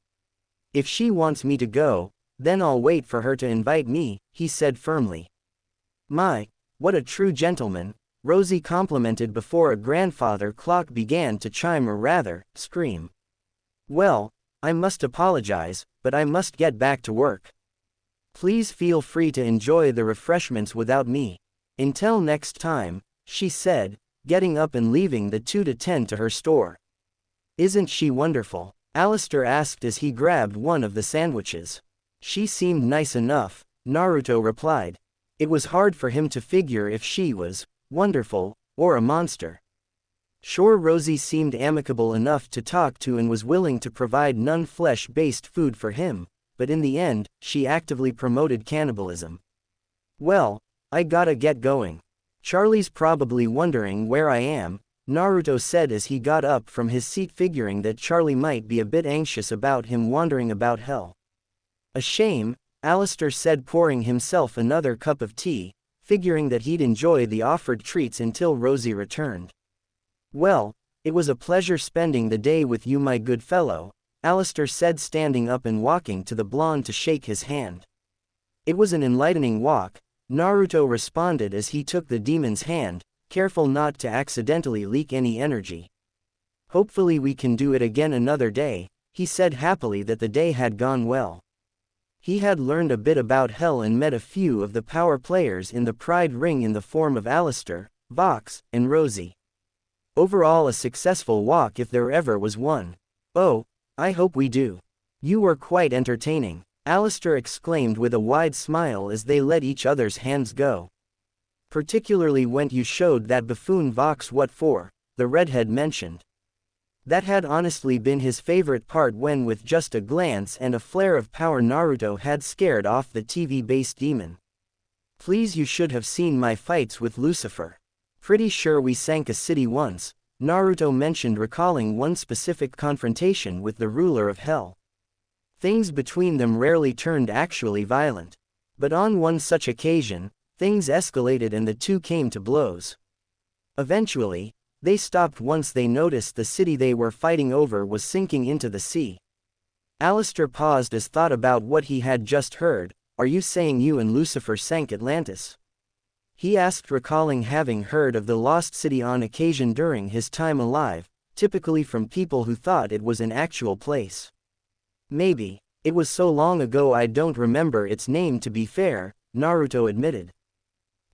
If she wants me to go, then I'll wait for her to invite me, he said firmly. My, what a true gentleman, Rosie complimented before a grandfather clock began to chime or rather, scream. Well, I must apologize, but I must get back to work. Please feel free to enjoy the refreshments without me. Until next time, she said, getting up and leaving the 2 to 10 to her store. Isn't she wonderful? Alistair asked as he grabbed one of the sandwiches. She seemed nice enough, Naruto replied. It was hard for him to figure if she was wonderful or a monster. Sure, Rosie seemed amicable enough to talk to and was willing to provide non-flesh-based food for him, but in the end, she actively promoted cannibalism. Well, I gotta get going. Charlie's probably wondering where I am, Naruto said as he got up from his seat, figuring that Charlie might be a bit anxious about him wandering about hell. A shame, Alistair said, pouring himself another cup of tea, figuring that he'd enjoy the offered treats until Rosie returned. Well, it was a pleasure spending the day with you, my good fellow, Alistair said, standing up and walking to the blonde to shake his hand. It was an enlightening walk, Naruto responded as he took the demon's hand, careful not to accidentally leak any energy. Hopefully we can do it again another day, he said happily that the day had gone well. He had learned a bit about hell and met a few of the power players in the Pride Ring in the form of Alistair, Vox, and Rosie. Overall a successful walk if there ever was one. Oh, I hope we do. You were quite entertaining, Alistair exclaimed with a wide smile as they let each other's hands go. Particularly when you showed that buffoon Vox what for, the redhead mentioned. That had honestly been his favorite part, when with just a glance and a flare of power Naruto had scared off the TV-based demon. Please, you should have seen my fights with Lucifer. Pretty sure we sank a city once, Naruto mentioned, recalling one specific confrontation with the ruler of hell. Things between them rarely turned actually violent. But on one such occasion, things escalated and the two came to blows. Eventually, they stopped once they noticed the city they were fighting over was sinking into the sea. Alistair paused as thought about what he had just heard. Are you saying you and Lucifer sank Atlantis? He asked, recalling having heard of the lost city on occasion during his time alive, typically from people who thought it was an actual place. Maybe. It was so long ago I don't remember its name, to be fair, Naruto admitted.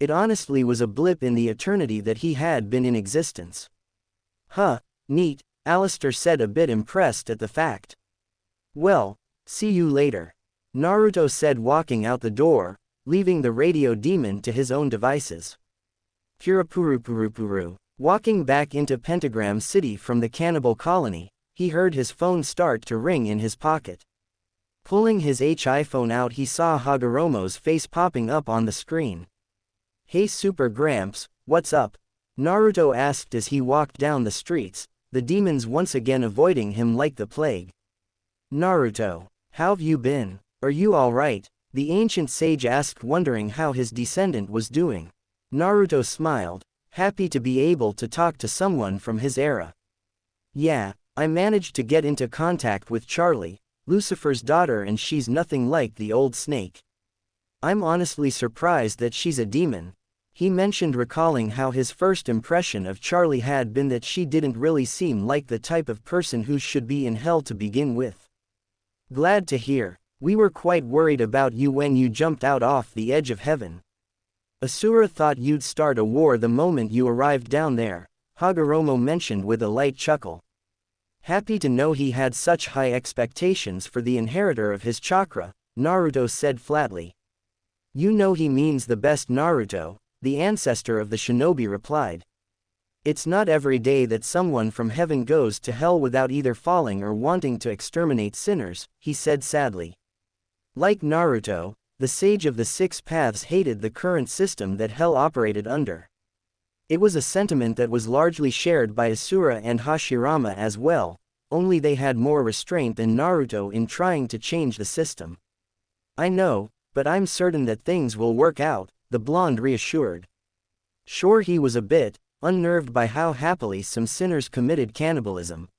It honestly was a blip in the eternity that he had been in existence. Huh, neat, Alistair said, a bit impressed at the fact. Well, see you later, Naruto said, walking out the door, leaving the radio demon to his own devices. Purupurupurupuru. Walking back into Pentagram City from the cannibal colony, he heard his phone start to ring in his pocket. Pulling his iPhone out, he saw Hagoromo's face popping up on the screen. Hey Super Gramps, what's up? Naruto asked as he walked down the streets, the demons once again avoiding him like the plague. Naruto, how've you been? Are you alright? The ancient sage asked, wondering how his descendant was doing. Naruto smiled, happy to be able to talk to someone from his era. Yeah, I managed to get into contact with Charlie, Lucifer's daughter, and she's nothing like the old snake. I'm honestly surprised that she's a demon, he mentioned, recalling how his first impression of Charlie had been that she didn't really seem like the type of person who should be in hell to begin with. Glad to hear. We were quite worried about you when you jumped out off the edge of heaven. Asura thought you'd start a war the moment you arrived down there, Hagoromo mentioned with a light chuckle. Happy to know he had such high expectations for the inheritor of his chakra, Naruto said flatly. You know he means the best, Naruto, the ancestor of the shinobi replied. It's not every day that someone from heaven goes to hell without either falling or wanting to exterminate sinners, he said sadly. Like Naruto, the sage of the six paths hated the current system that hell operated under. It was a sentiment that was largely shared by Asura and Hashirama as well, only they had more restraint than Naruto in trying to change the system. I know, but I'm certain that things will work out, the blonde reassured. Sure, he was a bit unnerved by how happily some sinners committed cannibalism.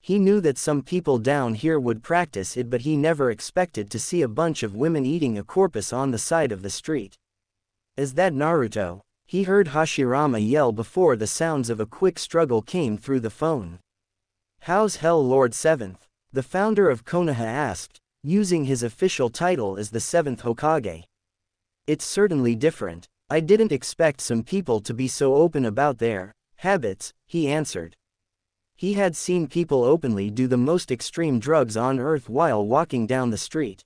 He knew that some people down here would practice it, but he never expected to see a bunch of women eating a corpus on the side of the street. "Is that Naruto?" he heard Hashirama yell before the sounds of a quick struggle came through the phone. "How's hell Lord 7th? The founder of Konoha asked, using his official title as the 7th Hokage. "It's certainly different. I didn't expect some people to be so open about their habits," he answered. He had seen people openly do the most extreme drugs on earth while walking down the street.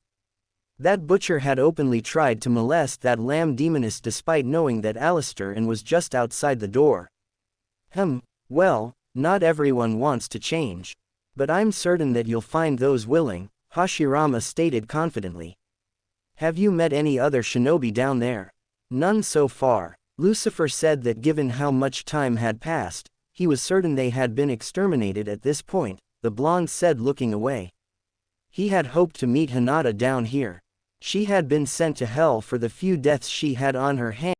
That butcher had openly tried to molest that lamb demoness despite knowing that Alistair was just outside the door. Well, not everyone wants to change. But I'm certain that you'll find those willing, Hashirama stated confidently. "Have you met any other shinobi down there?" "None so far." Lucifer said that given how much time had passed, he was certain they had been exterminated at this point, the blonde said looking away. He had hoped to meet Hinata down here. She had been sent to hell for the few deaths she had on her hands.